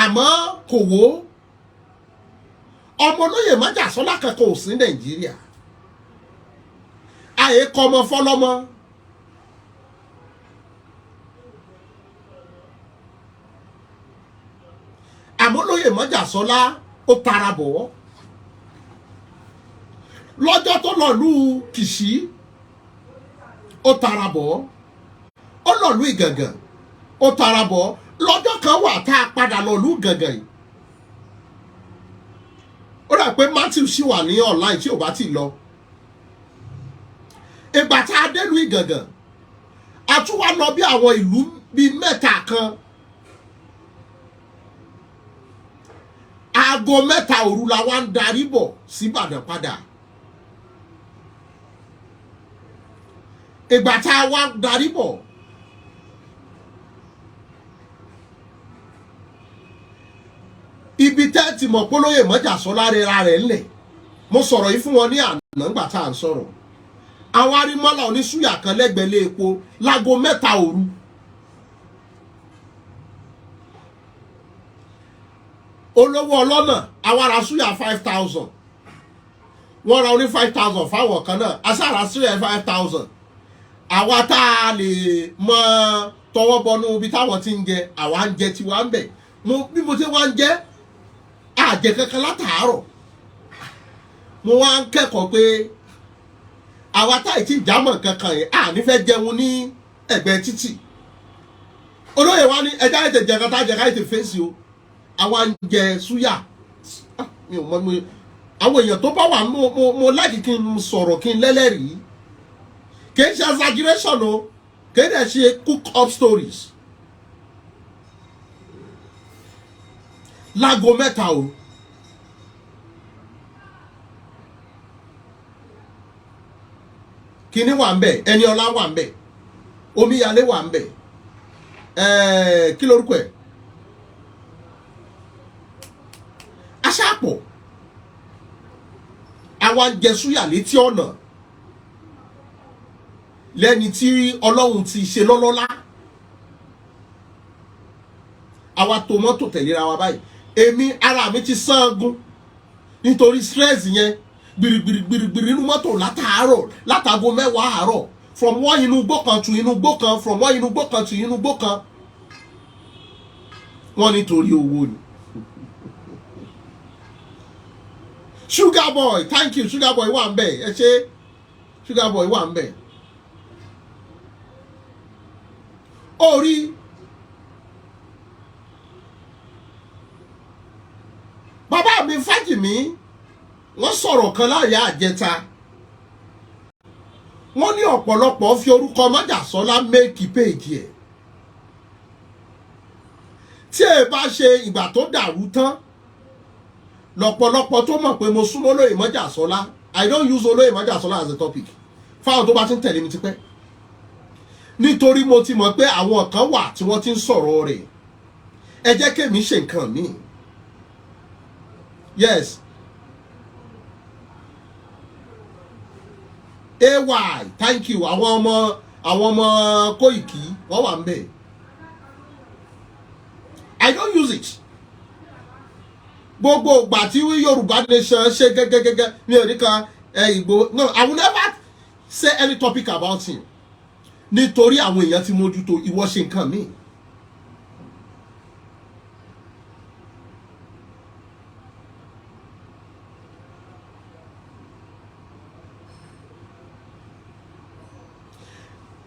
Àmọ́ kò wó ọmọ Olóyè Májàsọ́lá kankan ò sí Nàìjíríà àyè kọ́ ọmọ fọlọ́mọ àmọ́ Olóyè Májàsọ́lá ó tara bọ̀ lọ́jọ́ tó lọ lù Kìṣí ó tara bọ̀ ó lọ lù Ìgàngàn ó tara bọ̀ lọ́jọ́ kan wà tá a padà lọ lù Ìgàngàn yìí ó dà pé Matthew ṣì wà ní online tí ò bá ti lọ ìgbà tá a dé lù Ìgàngàn a tún wá lọ bí àwọn ìlú bíi mẹ́ta kan aago mẹ́ta òru la wá ń darí bọ̀ sí Ìbàdàn padà ìgbà tá a wá darí bọ̀ ibi tẹ́ ti mọ̀ pólóyè Májàsọ́lá rẹra rẹ̀ ńlẹ̀ mo sọ̀rọ̀ yìí fún wọn ní àná ńgbà tá à ń sọ̀rọ̀ àwọn arímọ́lá oníṣúyà kan lẹ́gbẹ̀ẹ́ lé epo láago mẹ́ta òru olówó ọlọ́nà àwa ra súyà 5,000 wọ́n ra oní 5,000 fáwọn kan náà asára súyà 5,000 àwa tá a lè mọ tọwọ́ bọnú ibi táwọn ti ń jẹ àwa ń jẹ tiwa ń bẹ̀ bí mo ti wá ń jẹ àjẹ kankan látàárọ̀ mo wá ń kẹ́kọ̀ọ́ pé àwa táì tí ìjámọ̀ kankan yẹn à nífẹ̀ẹ́ jẹun ní ẹ̀gbẹ́ títì olóyè wa ní ẹja ètè jẹ kan tá jẹ ká ètè fèsì o àwa ń jẹ súyà mi ò mọ mi àwọn èèyàn tó bá wà mo láti kí n sọ̀rọ̀ kí n lẹ́lẹ́rìí kì í ṣe exaggeration o kì í dẹ̀ ṣe cook up stories láago mẹ́ta o kíní wà ń bẹ̀ Ẹniọlá wà ń bẹ̀ Omíyalé wà ń bẹ̀ kí lórúkọ ẹ̀ aṣáàpọ̀ àwa ń jẹ súyà létí ọ̀nà lẹ́ni tí Ọlọ́run ti ṣe lọ́lọ́lá àwa tó mọ́tò tẹ̀léra wa báyìí èmi ara mi ti sangun nítorí stress yẹn gbìrìgbìrìgbìrì inú mọ́tò látàárọ̀ látago mẹ́wàá àárọ̀ from one inú igbó kan to inú igbó kan from one inú igbó kan to inú igbó kan wọ́n nítorí owó ni. Sugar boy, thank you. Sugar boy wà ń bẹ̀ ẹ ṣé Sugar boy wà ń bẹ̀ orí bàbá mi Fájìmí wọ́n sọ̀rọ̀ kan láyé àjẹta wọ́n ní ọ̀pọ̀lọpọ̀ fi orúkọ Májàsọ́lá méèkì péèjì ẹ̀ tí ẹ bá ṣe ìgbà tó dàrú tán lọ́pọ̀lọpọ̀ tó mọ̀ pé mo súnmọ́ olóyè Májàsọ́lá I don't use olóyè Májàsọ́lá as a topic fáwọn tó bá ti ń tẹ̀lé mi tipẹ́ nítorí mo ti mọ̀ pé àwọn kan wà tí wọ́n ti ń sọ̀rọ̀ rẹ̀ ẹ jẹ́ kémi ṣe nǹkan míì yes ay thank you àwọn ọmọ Kóìkì wọ́n wà ń bẹ̀ I don't use it gbogbo ìgbà tí Yorùbá nation ṣe gẹ́gẹ́gẹ́gẹ́ mi ò ní kan Igboho no I will never say any topic about him nítorí àwọn èèyàn ti mójútó ìwọ ṣe nǹkan míì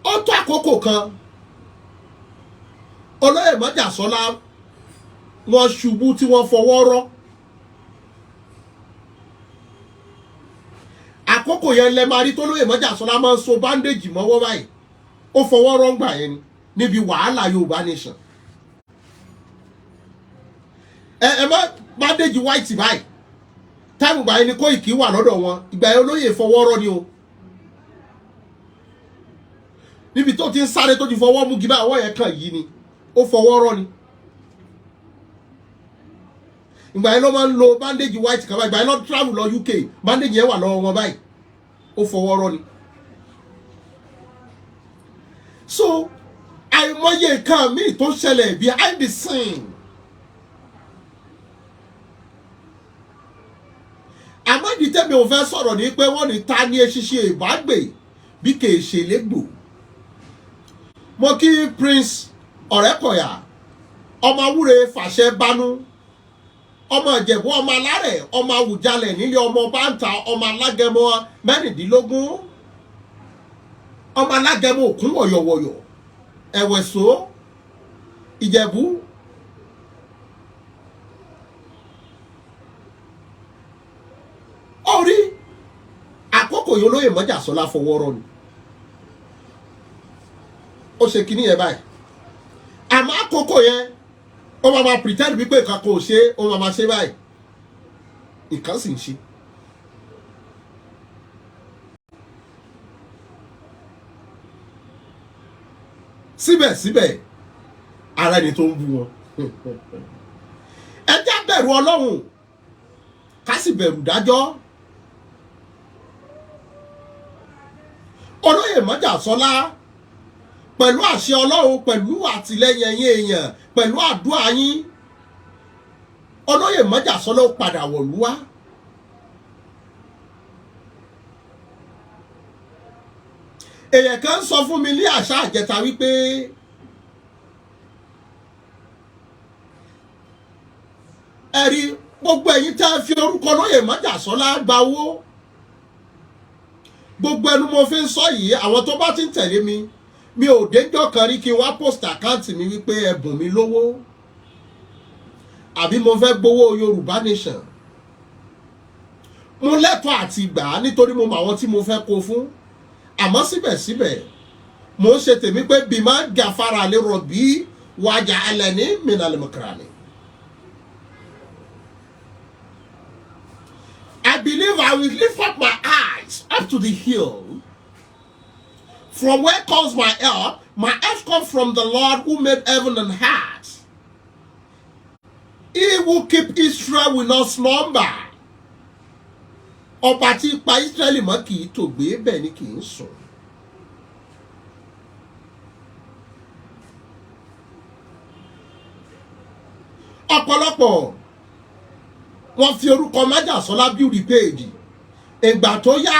ó tó àkókò kan olóyè Májàsọ́lá wọ́n ṣubú tí wọ́n fọwọ́ rọ́ àkókò yẹn lẹ máa rí tó lóyè Májàsọ́lá máa ń so bandage mọ́wọ́ báyìí ó fọwọ́ rọ́ ńgbà yẹn níbi wàhálà Yorùbá nation ẹ má bandage white báyìí táìmù gbà yẹn ni Kóìkì wà lọ́dọ̀ wọn ìgbà yẹn olóyè fọwọ́ rọ́ ni o níbi tó ti ń sáré tó ti fọwọ́ mú gíbá ọwọ́ yẹn kàn yìí ni ó fọwọ́ rọ́ ni ìgbà yẹn ló máa ń lo bandage white kan báyìí ìgbà yẹn ló travel lọ UK bandage yẹn wà lọ́wọ́ wọn báyìí ó fọwọ́ rọ́ ni so àìmọye nǹkan míì tó ṣẹlẹ̀ behind the scene àmọ́ ìdí tẹ́mi ò fẹ́ sọ̀rọ̀ ní pé wọ́n ní ta ní eṣiṣẹ́ ìbágbé bí kì í ṣe légbò mo kí Prince Ọ̀rẹ́kọ̀yà ọmọ Awúre fàṣẹ bánú ọmọ Ìjẹ̀bú ọmọ Alárẹ̀ ọmọ Àwùjalẹ̀ nílé ọmọ Bántà ọmọ Alágẹmọ mẹ́rìndínlógún ọmọ Alágẹmọ Òkun wọ̀yọ̀wọ̀yọ̀ Ẹ̀wẹ̀só Ìjẹ̀bú orí àkókò yìí olóyè Májàsọ́lá fọwọ́ rọ́ ni ó ṣe kíní yẹn báyìí àmọ́ àkókò yẹn ó máa pretend wípé nǹkan kò ṣe ó máa ṣe báyìí nǹkan sì ń ṣe. síbẹ̀síbẹ̀ ara ẹni tó ń bú wọn ẹ já bẹ̀rù Ọlọ́run ká sì bẹ̀rù dájọ́ olóyè Májàsọ́lá pẹ̀lú àṣẹ Ọlọ́run pẹ̀lú àtìlẹ́yìn ẹ̀yin èèyàn pẹ̀lú àdúrà yín olóyè Májàsọ́lá padà wọ̀lú wá èèyàn kan sọ fún mi ní àṣà àjẹta wípé ẹ̀rí gbogbo ẹ̀yin tẹ́ fi orúkọ olóyè Májàsọ́lá gba owó gbogbo ẹnu mo fi ń sọ yìí àwọn tó bá ti ń tẹ̀lé mi ò déjọ́ kan rí kí n wá post account mi wípé ẹ bùn mi lówó àbí mo fẹ́ gbowó Yorùbá nation mo lẹ́tọ̀ọ́ àti gbà á nítorí mo mọ àwọn tí mo fẹ́ kó fún àmọ́ síbẹ̀síbẹ̀ mo ń ṣe tèmi pé bímá gàfárà lè rọ̀ bí wájà ẹlẹ́ni mìíràn mọ̀kàràní. I believe I will lift up my eyes up to the hill. From where comes my help? My help comes from the Lord who made heaven and earth. He who keep Israel will not slumber. Ọba tí pa Israẹli mọ́ kì í tògbé bẹ́ẹ̀ ni kì í sùn. Ọ̀pọ̀lọpọ̀ wọ́n fi orúkọ Májàsọ́lá build page. Ìgbà tó yá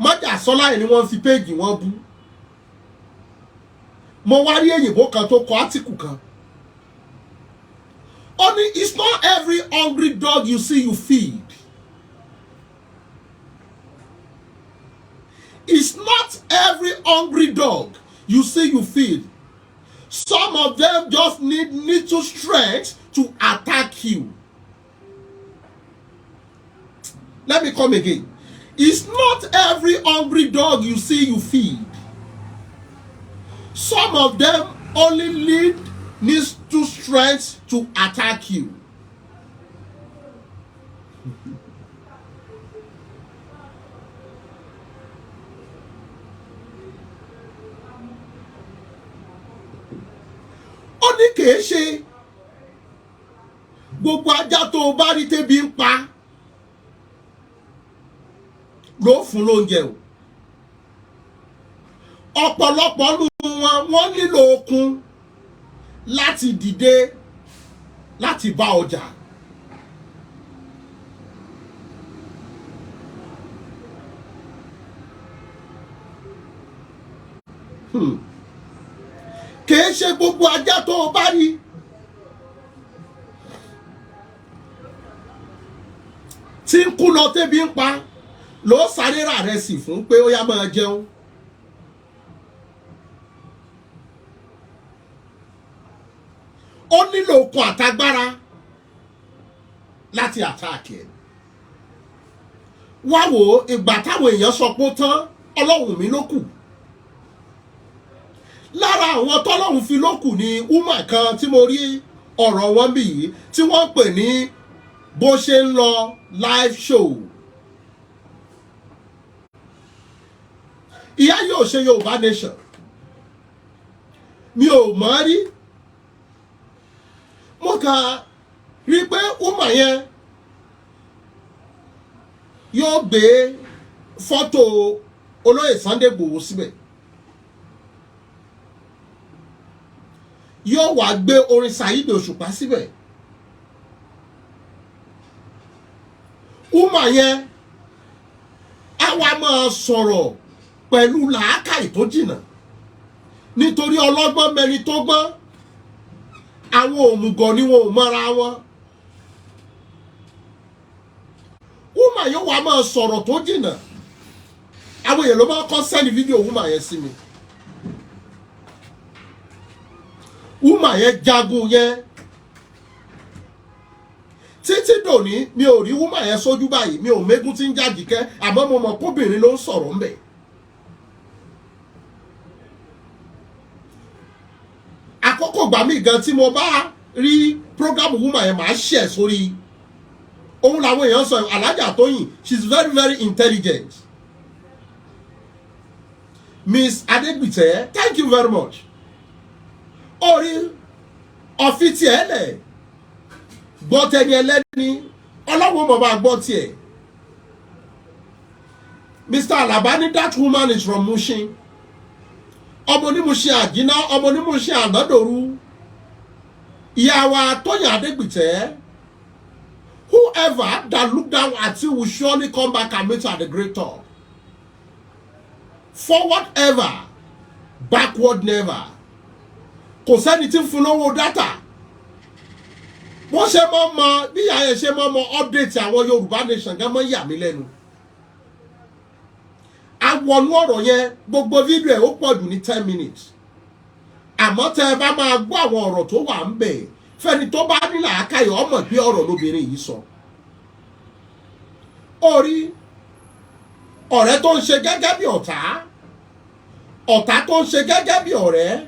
Májàsọ́lá ni wọ́n fi page wọn bú. Mo wá rí èyìnbó kan tó kọ átíkù kan. Ó ní it's not every hungry dog you see you feed. It's not every hungry dog you see you feed. Some of them just need little strength to attack you. Let me come again. It's not every hungry dog you see you feed. Some of them only needs to strength to attack you. Ó ní kìí ṣe gbogbo ajá tó o bá rí tẹ́bi ń pa ló fún lóúnjẹ o. Ọ̀pọ̀lọpọ̀ nínú wọn wọ́n nílò okun láti dìde láti bá ọjà. Kìí ṣe gbogbo ajá tó o bá rí tí ń kú lọ tẹ́bi ń pa ló sáré rà rẹ̀ sí fún pé ó yá máa jẹun. Ó nílò okun àtagbára láti àtàkì ẹ̀. Wá wò ó, ìgbà táwọn èèyàn sọ pé ó tán, Ọlọ́run mi ló kù. Lára àwọn tọ́lọ́run fi ló kù ni woman kan tí mo rí ọ̀rọ̀ wọn bí yìí tí wọ́n pè ní bó ṣe ń lọ live show. Ìyá yóò ṣe Yorùbá nation. Mi ò mọ̀ rí. Mo kàn rí pé woman yẹn yóò gbé fọ́tò olóyè Sunday Igboho síbẹ̀. Yóò wá gbé orin Saheed Òṣùpá síbẹ̀. Woman yẹn á wá máa sọ̀rọ̀ pẹ̀lú làákàyè tó jìnnà nítorí ọlọ́gbọ́n mẹ́ni tó gbọ́n. Àwọn òmùgọ̀ ni wọn ò mọ́ra wọn. Woman yóò wá máa sọ̀rọ̀ tó jìnnà. Àwọn èèyàn ló máa kọ́ sẹ́ni fídíò woman yẹn sí mi. Woman yẹn jagun yẹn. Títí dòní mi ò rí woman yẹn sójú báyìí, mi ò mégún tí ń jàjìkẹ́, àmọ́ mo mọ̀ kóbìnrin ló ń sọ̀rọ̀ ńbẹ̀. Àkókò gbà mí gan tí mo bá rí program woman yẹn máa share sórí. Òun làwọn èèyàn sọ Alájà Tóyìn, she's very very intelligent. Miss Adegbite, thank you very much. Orí ọ̀fìtì ẹ̀ lẹ̀ gbọ́ tẹni ẹlẹ́ni Ọlọ́run mọ̀ bá gbọ́ tiẹ̀. Mr. Alabani, that woman is from Mushin. Ọmọ ní Mushin Àjínà, ọmọ ní Mushin Ànádòru. Ìyá wa Tóyìn Adégbìtẹ́, whoever that look down at you will surely come back and meet you at the great top. Forward ever, backward never. Kò sẹ́ni tí ń fún lówó dátà. Wọ́n ṣe mọ́ mọ́ bí ìyá yẹn ṣe mọ́ mọ́ update àwọn Yorùbá nation gan mọ́ yà mí lẹ́nu. Àwọn ọ̀rọ̀ yẹn gbogbo fídíò ẹ̀ ó pọ̀ jù ní 10 minutes. Àmọ́ tẹ́ ẹ bá máa gbọ́ àwọn ọ̀rọ̀ tó wà ń bẹ̀ fẹ́ni tó bá ní làákàyè ọmọ bí ọ̀rọ̀ lóbìnrin yìí sọ. Orí ọ̀rẹ́ tó ń ṣe gẹ́gẹ́ bí ọ̀tá, ọ̀tá tó ń ṣe gẹ́gẹ́ bí ọ̀rẹ́,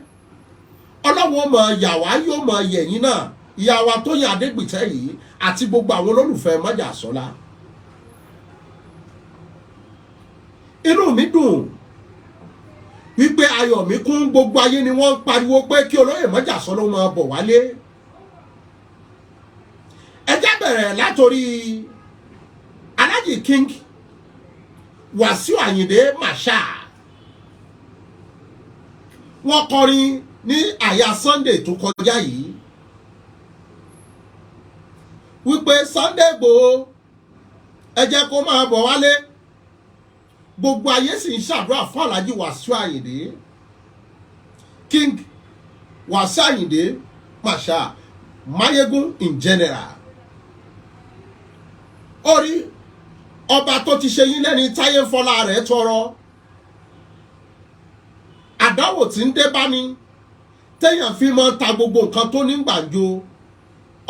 Ọlọ́run mọ̀ yàwá yóò mọ̀ yẹ̀yìn náà. Ìyá wa Tóyìn Adégbìtẹ́ yìí àti gbogbo àwọn olólùfẹ́ Májàsọ́lá. Inú mi dùn wípé ayọ̀ mi kún, gbogbo ayé ni wọ́n ń pariwo pé kí olóyè Májàsọ́lá máa bọ̀ wálé. Ẹ jẹ́ bẹ̀rẹ̀ látòrí Alhaji King Wàsíù Àyìndé Marshal. Wọ́n kọrin ní àyà Sunday tó kọjá yìí wípé Sunday Igboho ẹ jẹ́ kó máa bọ̀ wálé. Gbogbo ayé sì ń ṣàdúrà fún Alhaji Wàsíù Àyìndé King Wàsíù Àyìndé Marshal, Mayegun in general. Orí ọba tó ti ṣe yín lẹ́ni táyé fọlá rẹ̀ tọrọ àdáwò tí ń dé bá ní téèyàn fi máa ta gbogbo nǹkan tó ní gbàǹjo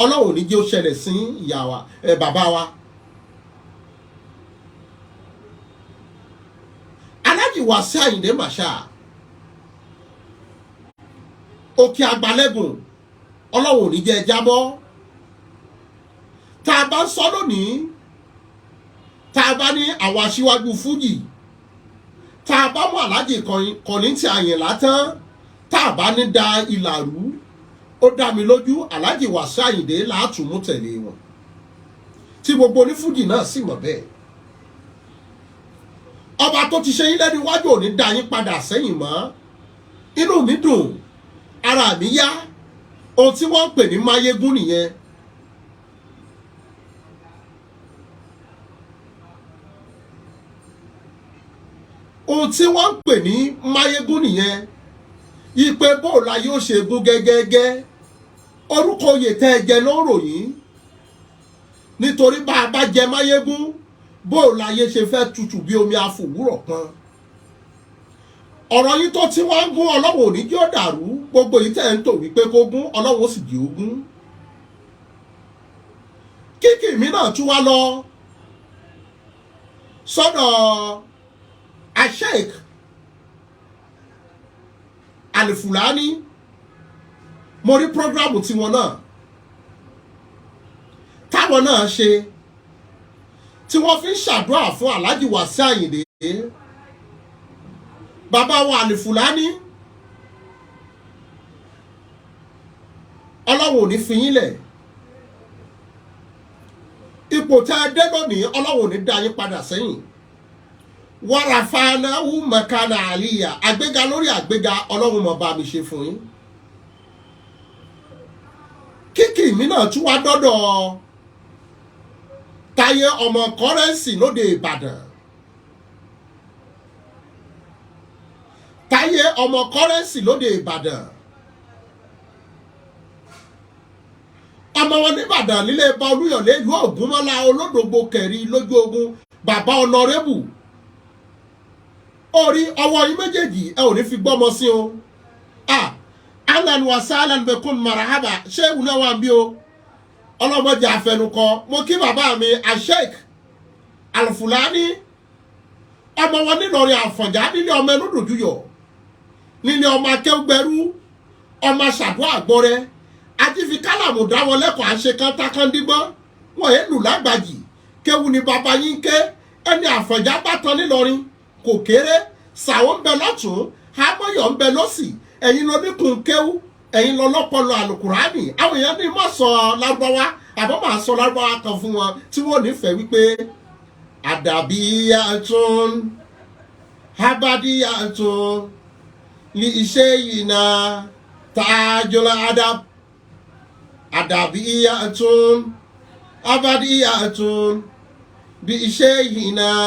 ọlọ́run ní jẹ́ ó ṣẹlẹ̀ sí ìyá wa bàbá wa. Alhaji Wasiu Ayinde Marshal òkè àgbàlẹ́gùn ọlọ́run ní jẹ́ jábọ́. Tá a bá ń sọ lónìí tá a bá ní àwọn aṣíwájú fújì tá a bá mú Alhaji Kollington Àyìnlá tán tá a bá ní da ìlàrú ó dá mi lójú Alhaji Wasiu Ayinde látùmú tẹ̀lé wọn tí gbogbo onífújì náà sì mọ̀ bẹ́ẹ̀. Ọba tó ti ṣe yín lẹ́nu iwájú ò ní dá yín padà sẹ́yìn mọ́. Inú mi dùn ara mi yá ohun tí wọ́n ń pè ní máyégún nìyẹn. Ohun tí wọ́n ń pè ní máyégún nìyẹn. Ipe bóòlà yóò ṣe gún gẹ́gẹ́gẹ́ orúkọ oyè tẹ́ ẹ jẹ ló ń ròyìn nítorí bá a bá jẹ máyégún bóòlà yé ṣe fẹ́ tutù bí omi àfòwúrọ̀ kan. Ọ̀rọ̀ yín tó tí wọ́n ń gún ọlọ́wọ́ òní jẹ́ ó dàrú gbogbo yìí tẹ̀ ń tò wípé kó gún ọlọ́wọ́ sì di ogún. Kíkì mi náà tún wá lọ sọ́dọ̀ Cheif Alifulani mo rí prógrámù tiwọn náà táwọn náà ṣe tí wọ́n fi ń ṣàdúrà fún Alhaji Wasiu Ayinde bàbá wa Alifulani ọlọ́run ò ní fi yín lẹ̀ ipò tẹ́ ẹ dé lónìí ọlọ́run ò ní dá yín padà sẹ́yìn warafanahu makana aliya àgbéga lórí àgbéga ọlọ́run mọ̀ bá mi ṣe fún yín. Kíkì mi náà tún wá dọ́dọ̀ Táyé ọmọ Currency lóde Ìbàdàn. Táyé ọmọ Currency lóde Ìbàdàn. Ọmọ wọn nìbàdàn nílé Ẹ̀bá Olúyọ̀lé ìlú Ògúnmọ́lá Olódògbò Kẹ̀rí lójú ogun bàbá ọ̀nàrẹ́bù. Orí ọwọ́ yín méjèèjì ẹ ò ní fi gbọ́mọ sí o. Alan wa salan bekum marahaba ṣé ìwúná wa bí o. Ọlọ́mọdé àfẹnukọ mo kí bàbá mi Cheif Alifulani ọmọ wọn nílọrin Àfọ̀njá nílé ọmọ ẹnu dòdúyọ̀ nílé ọmọ akéwùgbẹ́rú ọmọ ṣàdúrà àgbọ̀rẹ́ àti fi kálàmù dá wọn lẹ́kọ̀ọ́ àṣẹ kántákándígbọ́n wọ́n yẹn lù lágbàjì kéwu ni bàbá yín ké ẹni Àfọ̀njá bá tán nílọrin kò kéré sàwọn ń bẹ lọ́tún hámọ́yọ̀ ń bẹ lọ́sì ẹ̀yin lọ níkùn kéwú ẹ̀yin lọ lọ́pọlọ àlùkùránì àwọn èèyàn ní má sọ lárúbáwá àbọ̀ máa sọ lárúbáwá kan fún wọn tí wọ́n nífẹ̀ẹ́ wípé àdàbíyàtún habadiyàtún ní iṣẹ́ yìí náà tààjọlá àdàbíyàtún habadiyàtún bí iṣẹ́ yìí náà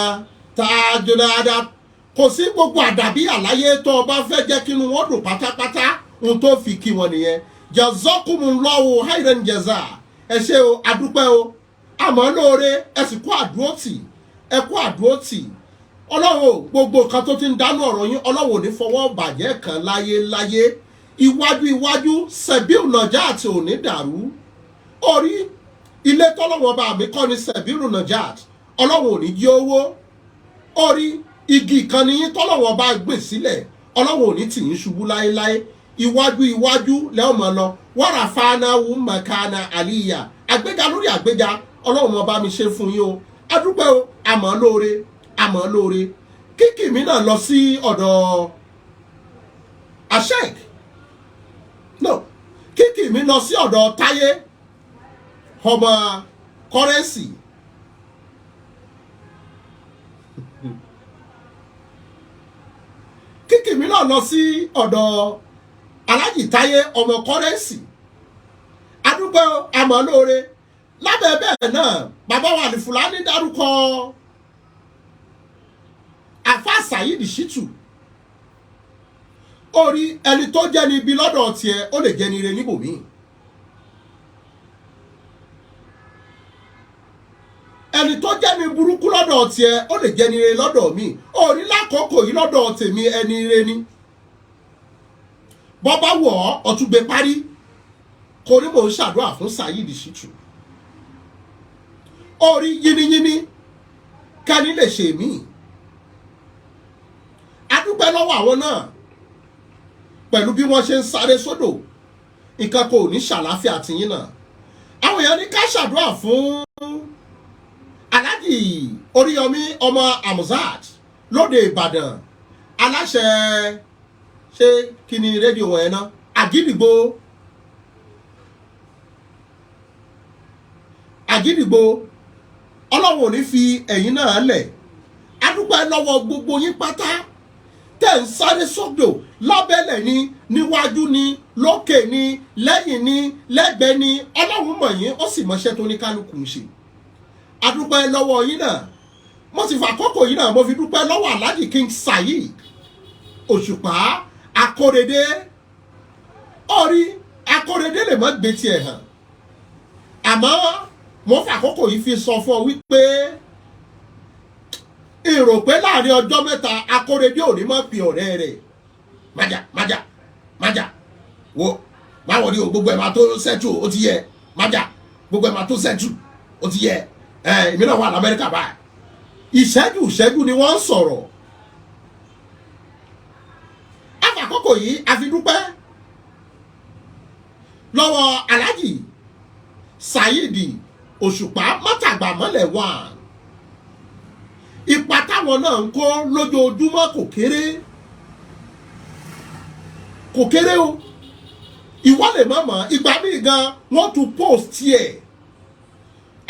tààjọlá kò sí gbogbo àdàbí àláyé tó o bá fẹ́ jẹ́ kínú wọn dùn pátápátá ohun tó fi kí wọn nìyẹn. Jazakumullahu khairan jaza ẹ ṣé o adúpẹ́ o àmọ́ lóore ẹ sì kú àdúrótì ẹ kú àdúrótì ọlọ́run gbogbo kan tó ti ń dánú ọ̀rọ̀ yín ọlọ́run ò ní fọwọ́ bàjẹ́ kan láyé iwájú Sebil Najat ò ní dàrú orí ilé tọ́lọ́wọ́n bá mi kọ́ ni Sebil Najat ọlọ́run ò ní jí owó orí igi ìkànnì yín tọ́lọ́wọ́n bá gbìn sílẹ̀ ọlọ́run ò ní tì yín ṣubú láéláé iwájú lẹ́wọ̀n mọ́ lọ warafanahu makana aliya àgbéga lórí àgbéga ọlọ́run ọba mi ṣe fún yín o adúpẹ́ o àmọ́ lóore kíkì mi náà lọ sí ọ̀dọ̀ Cheif kíkì mi lọ sí ọ̀dọ̀ Táyé ọmọ Currency kíkì mi náà lọ sí ọ̀dọ̀ Alhaji Táyé ọmọ Currency adúpẹ́ àmọ́ lóore lábẹ́ bẹ́ẹ̀ náà bàbá wa Alifulani dárúkọ Àfà Saheed Shittu orí ẹni tó jẹ́ ní ibi lọ́dọ̀ tiẹ̀ ó lè jẹ́ ní ire níbòmíì ẹni tó jẹ́ ní burúkú lọ́dọ̀ tiẹ̀ ó lè jẹ́ ní ire lọ́dọ̀ mi orí lákòókò yìí lọ́dọ̀ tèmi ẹni ire ni bọ́ bá wọ̀ ọ́ ọtún gbé parí kò ní mò ń ṣàdúrà fún Saheed Shittu orí yínníyínní kẹ́ni lè ṣe mí adúpẹ́ lọ́wọ́ àwọn náà pẹ̀lú bí wọ́n ṣe ń sáré sódò nǹkan kò ní ṣàlàáfíà tìyín náà àwọn èèyàn ní ká ṣàdúrà fún Alhaji Oríyọmí ọmọ Amuzat lóde Ìbàdàn aláṣẹ ṣé kí ni rédíò wọn yẹn ná Àgídìgbò Ọlọ́run ò ní fi ẹ̀yin náà lẹ̀ adúpẹ́ lọ́wọ́ gbogbo yín pátá tẹ̀ ń sáré sódò lábẹ́lẹ̀ ni níwájú ni lókè ni lẹ́yìn ni lẹ́gbẹ̀ẹ́ ni Ọlọ́run mọ̀ yín ó sì mọṣẹ́ tó ní kálukú ń ṣe adúpẹ́ lọ́wọ́ yín náà mo sì fàkókò yín náà mo fi dúpẹ́ lọ́wọ́ Alhaji King Saheed Òṣùpá Akóredé orí Akóredé lè má gbé tiẹ̀ hàn àmọ́ mo fàkókò yìí fi sọ fún ọ wípé èrò pé láàrin ọjọ́ mẹ́ta Akóredé ò ní má fi ọ̀rẹ́ rẹ̀ májà wo báwo ni o gbogbo ẹ̀ máa tó sẹ́tù ó ti yẹ májà gbogbo ẹ̀ máa tó sẹ́tù ó ti yẹ èmi náà wà l'Amẹ́ríkà báyìí ìṣẹ́jú ni wọ́n ń sọ̀rọ̀ àfàkókò yìí a fi dúpẹ́ lọ́wọ́ Alhaji Saheed Òṣùpá mọ́tàgbà mọ́lẹ̀ wà ipa táwọn náà ń kó lójoojúmọ́ kò kéré o ìwọ lè má mọ̀ ìgbà míì gan wọ́n tún post tiẹ̀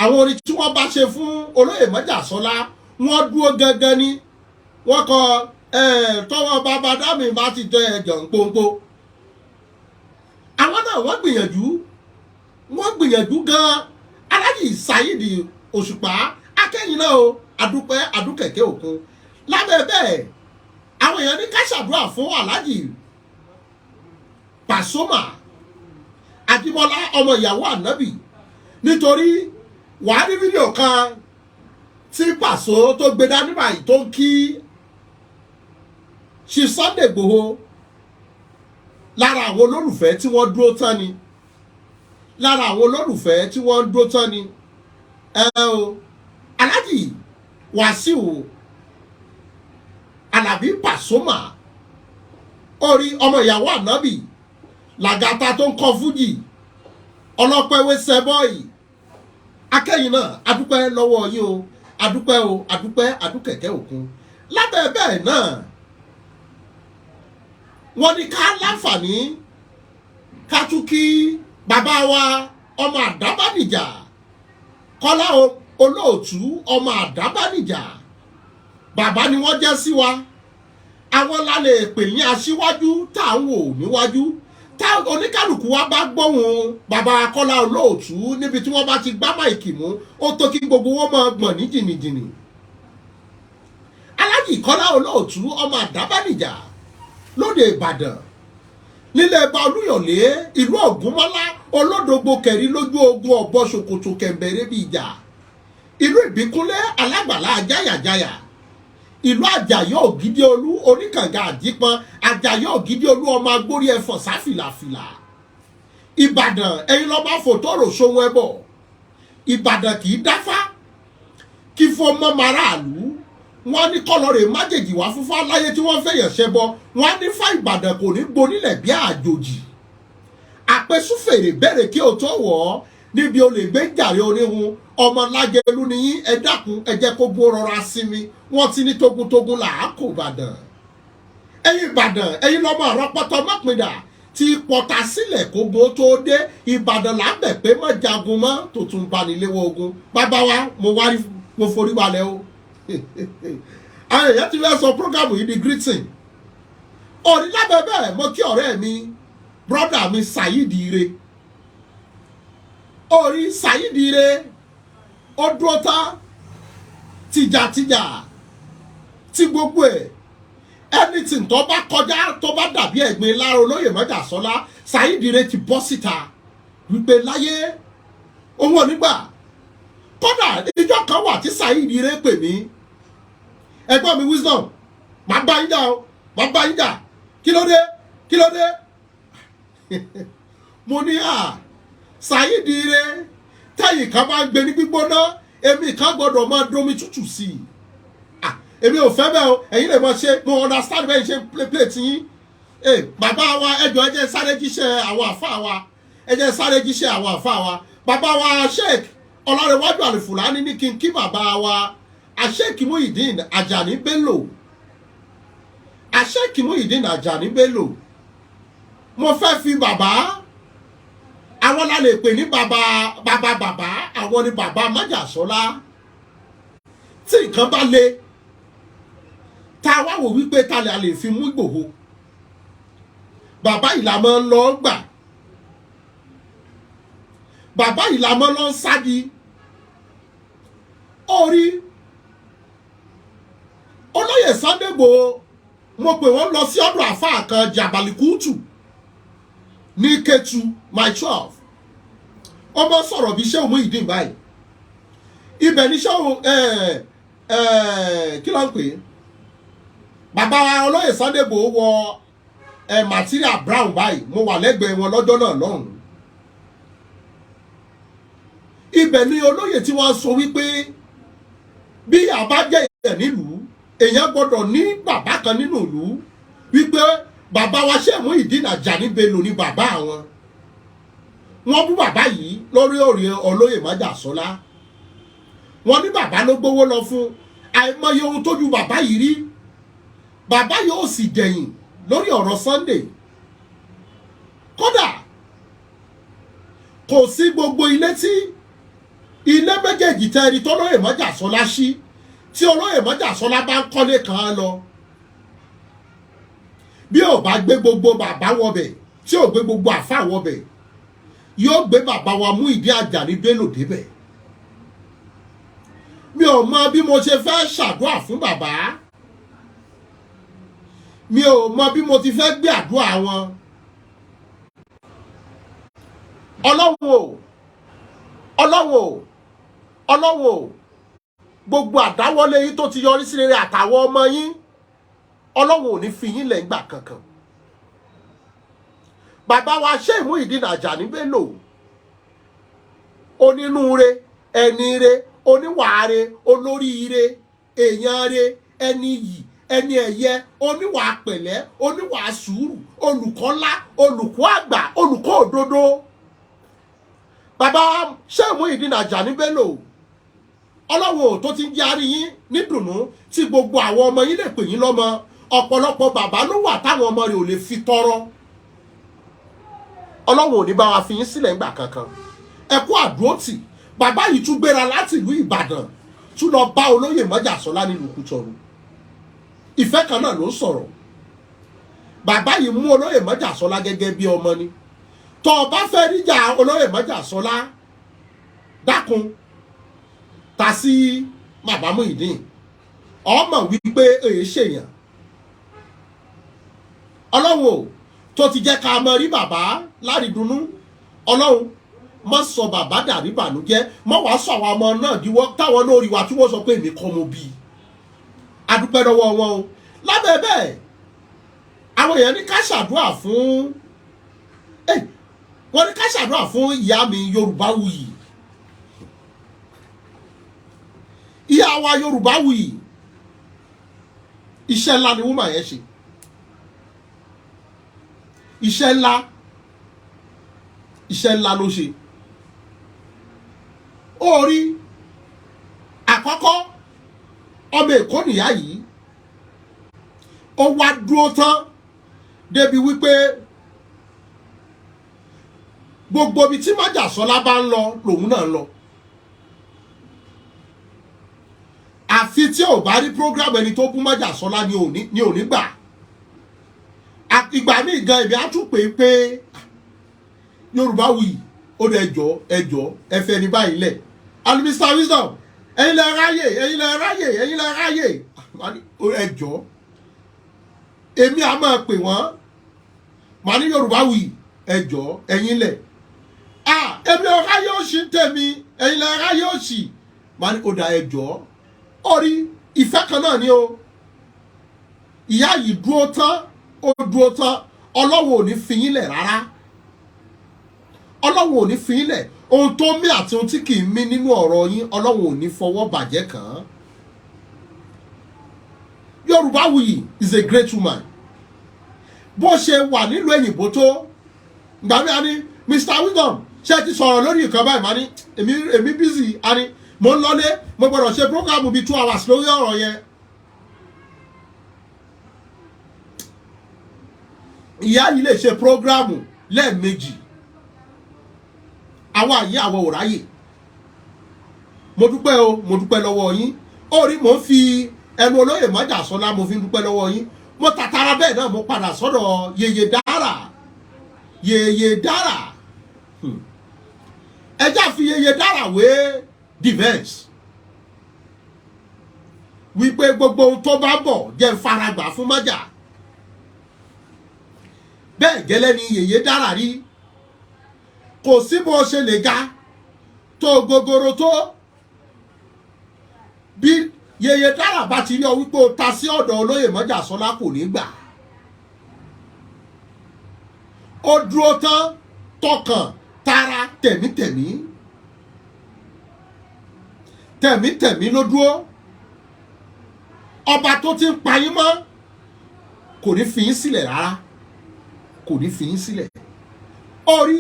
àwọn orin tí wọ́n bá ṣe fún olóyè Májàsọ́lá wọ́n dúró gangan ni wọ́n kọ tọwọ́ bàbá dámì bá ti tẹ ẹ̀jọ̀ gbòǹgbò àwọn náà wọ́n gbìyànjú gan Alhaji Saheed Òṣùpá akẹ́yìn náà o adúpẹ́ adúkẹ̀kẹ́ òkun lábẹ́ bẹ́ẹ̀ àwọn èèyàn ní ká ṣàdúrà fún Alhaji Pasuma Adébọ́lá ọmọ ìyàwó Ànábì nítorí wàá rí fídíò kan tí Paso tó gbé dání báyìí tó ń kí Chief Sunday Igboho lára àwọn olólùfẹ́ tí wọ́n dúró tán ni o Alhaji Wasiu Alabi Pasuma orí ọmọ ìyàwó Ànábì làgàtà tó ń kọ fújì ọlọ́pẹ́wé sẹ́bọ́ọ̀yì akẹ́yìn náà adúpẹ́ lọ́wọ́ yín o adúkẹ̀kẹ́ òkun lábẹ́ bẹ́ẹ̀ náà wọ́n ní ká láǹfààní ká tún kí bàbá wa ọmọ Àdábánijà Kọ́lá Olóòtú ọmọ Àdábánijà bàbá ni wọ́n jẹ́ sí wa àwọn lálẹ́ pè ní aṣíwájú tá à ń wò níwájú tá oníkálùkù wa bá gbóhùn bàbá Kọ́lá Olóòtú níbi tí wọ́n bá ti gbá máìkì mú ó tó kí gbogbo wọn máa gbọ̀n ní jìnnìjìnnì Alhaji Kọ́lá Olóòtú ọmọ Àdábánijà lóde Ìbàdàn nílẹ̀ ẹ̀bá Olúyọ̀lé ìlú Ògúnmọ́lá olódògbò kẹrin lójú ogun ọ̀bọ ṣòkòtò kẹ̀mbẹ̀rẹ̀ bí ìjà ìlú Ìbíkúnlé alágbàlá ajáyàjáyà ìlú Àjàyọ̀ Ògídéolú oníkànga àjípọn Àjàyọ̀ Ògídéolú ọmọ agbórí ẹ̀fọ̀n sáfìlàfìlà Ìbàdàn ẹ̀yin lọ́ba fòtòrò sóhun ẹbọ Ìbàdàn kì í dáfá kí fọ́ mọ́ maraàlú wọ́n ní kọ́lọ́rẹ̀ májèjì wá fúnfá láyé tí wọ́n fẹ̀yàn ṣẹbọ wọ́n ní fá Ìbàdàn kò ní gbonílẹ̀ bí àjòjì àpèsúfèrè bẹ̀rẹ̀ kí o tó wọ̀ ọ́ níbi o lè gbé jàre oníhun ọmọ Lágẹ̀lú ni yín ẹ dákun ẹ jẹ́ kó bó rọra sí mi wọ́n ti ní togun là á kó Ìbàdàn ẹ̀yin Ìbàdàn ẹ̀yin lọ́mọ àrọ́pọ̀tọ́ mọ́pìndà ti pọ̀tà sílẹ̀ kógun ó tó dé Ìbàdàn là ń bẹ̀ pé mọ́ jagun mọ́ tó tún baniléwọ́ ogun bàbá wa mo forí balẹ̀ o àwọn èèyàn ti fẹ́ sọ prógámù yìí di greeting òní lábẹ́ bẹ́ẹ̀ mo kí ọ̀rẹ́ mi brọ́dà mi Saheed Ire orí Saheed Ire ó dúró tán tìjàtìjà tí gbogbo ẹ̀ anything tó bá kọjá tó bá dàbí ẹ̀gbin lára olóyè Májàsọ́lá Saheed Ire ti bọ́ síta wípé láyé òun ò nígbà kódà ìjọ kan wà tí Saheed Ire pè mí ẹ̀gbọ́n mi Wisdom máa bá yín jà o máa bá yín jà kí ló dé mo ní Saheed ire tẹ́yìn kan bá ń gbé ní gbígbóná èmi kan gbọ́dọ̀ máa domi tútù sí i èmi ò fẹ́ bẹ́ẹ̀ o ẹ̀yin lè mọ̀ ṣe mo understand bẹ́ẹ̀ ṣe play tí yín bàbá wa ẹjọ́ ẹ jẹ́ sáré jíṣẹ́ àwọn àfáà wa ẹ jẹ́ sáré jíṣẹ́ àwọn àfáà wa bàbá wa Sheikh Ọlárẹ̀wájú Àlìfùlání ní kí n kí bàbá wa Sheikh Muyideen Ajani Bello Sheikh Muyideen Ajani Bello mo fẹ́ fi bàbá àwọn la lè pè ní bàbá àwọn ni bàbá májàsọ́lá tí nǹkan bá le tá a wá wò wípé ta lè fi mú Ìgbòho bàbá ìlàmọ́ lọ gbà bàbá ìlàmọ́ lọ sádi orí olóyè Sunday Igboho mo pè wọ́n lọ sí ọ̀dọ̀ àfáà kan Jabalikutu ní Ketu my Cheif ọmọ sọ̀rọ̀ bí Sheikh Muyideen báyìí ibẹ̀ ní kí ló ń pè é bàbá olóyè Sunday Igboho wọ material brown báyìí mo wà lẹ́gbẹ̀ẹ́ wọn lọ́jọ́ náà lọ́hùn ibẹ̀ ni olóyè tí wọ́n sọ wípé bí àbá jẹ́ èèyàn nílùú èèyàn gbọ́dọ̀ ní bàbá kan nínú ìlú wípé bàbá wa Sheikh Muyideen Ajani Bello ni bàbá àwọn wọ́n bú bàbá yìí lórí olóyè májàsọ́lá wọ́n ní bàbá ló gbowó lọ fún àìmọye ohun tójú bàbá yìí rí bàbá yóò sì dẹ̀yìn lórí ọ̀rọ̀ Sunday kódà kò sí gbogbo ilé méjèèjì tẹ́rí tó lóyè májàsọ́lá sí tí olóyè májàsọ́lá bá ń kọ́lé kan lọ bí ò bá gbé gbogbo bàbá wọbẹ̀ tí ò gbé gbogbo àfà wọbẹ̀ yóò gbé bàbá wa Muyideen Ajani Bello débẹ̀ mi ò mọ bí mo ṣe fẹ́ ṣàdúrà fún bàbá mi ò mọ bí mo ti fẹ́ gbé àdúrà wọn ọlọ́run o gbogbo àdáwọ́lé yín tó ti yọrí sí rere àtàwọn ọmọ yín ọlọ́run ò ní fi yín lẹ̀ ńgbà kankan bàbá wa Sheikh Muyideen Ajani Bello onínúure ẹniire oníwàáre olóríire èèyànre ẹni yìí ẹni ẹ̀yẹ oníwà pẹ̀lẹ́ oníwà sùúrù olùkọ́lá olùkọ́ àgbà olùkọ́ òdodo bàbá Sheikh Muyideen Ajani Bello ọlọ́wọ́ tó ti ń járí yín nídùnnú tí gbogbo àwọn ọmọ yín lè pè yín lọ́mọ ọ̀pọ̀lọpọ̀ bàbá ló wà táwọn ọmọ rẹ̀ ò lè fi tọrọ ọlọ́wọ́ ò ní bá wa fi yín sílẹ̀ ńgbà kankan ẹ kú àdúrótì bàbá yìí tún gbéra láti ìlú Ìbàdàn tún lọ bá olóyè májàsọ́lá nílùú Kútọ̀nù ìfẹ́ kan náà ló ń sọ̀rọ̀ bàbá yìí mú olóyè májàsọ́lá gẹ́gẹ́ bí ọmọ ni tó o bá fẹ́ ríjà olóyè májàsọ́lá dákun ta sí bàbá Muyideen ọmọ wípé èyí ṣèyàn ọlọ́run tó ti jẹ́ ká mọ rí bàbá lárídùnnú ọlọ́run má sọ bàbá dàrí bànújẹ́ má wàá sọ àwọn ọmọ náà díwọ́ táwọn lórí wa tí wọ́n sọ pé èmi kọ́ mo bí adúpẹ́ lọ́wọ́ wọn o lábẹ́ bẹ́ẹ̀ àwọn èèyàn ní ká ṣàdúrà fún wọ́n ní ká ṣàdúrà fún ìyá mi Yorùbáwùyí ìyá wa Yorùbáwùyí iṣẹ́ ńlá ni woman yẹn ṣe iṣẹ́ ńlá ló ṣe orí àkọ́kọ́ ọmọ Èkó nìyá yìí ó wá dúró tán débi wípé gbogbo ibi tí májàsọ́lá bá ń lọ lòun náà ń lọ àfi tí ò bá rí program ẹni tó bú májàsọ́lá ni ò ní gbà ìgbà míì gan èmi á tún pé Yorùbáwùyí ó lọ ẹjọ́ ẹfẹ ní báyìí lẹ and Mr. Wisdom ẹ̀yin lẹ ráyè ẹjọ́ èmi á máa pè wọ́n màá ní Yorùbáwùyí ẹjọ́ ẹ̀yin lẹ èmi ò ráyè òṣì tèmi ẹ̀yin lẹ ráyè òṣì màá ní ọ̀dà ẹjọ́ orí ìfẹ́ kan náà ni o ìyá yìí dúró tán ọlọ́wọ́ ò ní fi yín lẹ̀ rárá Ọlọ́run ò ní fi ilẹ̀ ohun tó mí àti ohun tí kì í mí nínú ọ̀rọ̀ yín Ọlọ́run ò ní fọwọ́ bàjẹ́ kàn án. Yorùbáwùyí is a great woman. Bó ṣe wà nílùú òyìnbó tó gbàmí a ní Mr. Wisdom ṣe ti sọ̀rọ̀ lórí nǹkan báyìí máa ní èmi busy a ní mo ń lọlé mo gbọ́dọ̀ ṣe program bíi 2 hours lórí ọ̀rọ̀ yẹn. Ìyá yìí lè ṣe program lẹ́ẹ̀mejì àwọn àyè àwọn ò ráyè. Mo dúpẹ́ o, mo dúpẹ́ lọ́wọ́ yín. Ó rí mo ń fi ẹnu olóyè mọ́jà sọ́lá mo fi ń dúpẹ́ lọ́wọ́ yín. Mo tàtàrà bẹ́ẹ̀ náà mo padà sọ́dọ̀ Yèyé Dára. Yèyé Dára. Ẹjá fi Yèyé Dára wé defense. Wípé gbogbo ohun tó bá bọ̀ jẹ́ faragbà fún mọ́jà. Bẹ́ẹ̀ gẹ́lẹ́ ni Yèyé Dára rí. Kò sí bó ṣe lè ga tó gogoro tó. Bí Yèyé Dára bá ti rí ọ wípé o ta sí ọ̀dọ̀ olóyè mọ́jà sọ́lá kò ní gbà. Ó dúró tán tọkàn tara tẹ̀mítẹ̀mí. Tẹ̀mítẹ̀mí ló dúró. Ọba tó ti ń payín mọ́ kò ní fi yín sílẹ̀ rárá. Kò ní fi yín sílẹ̀. Orí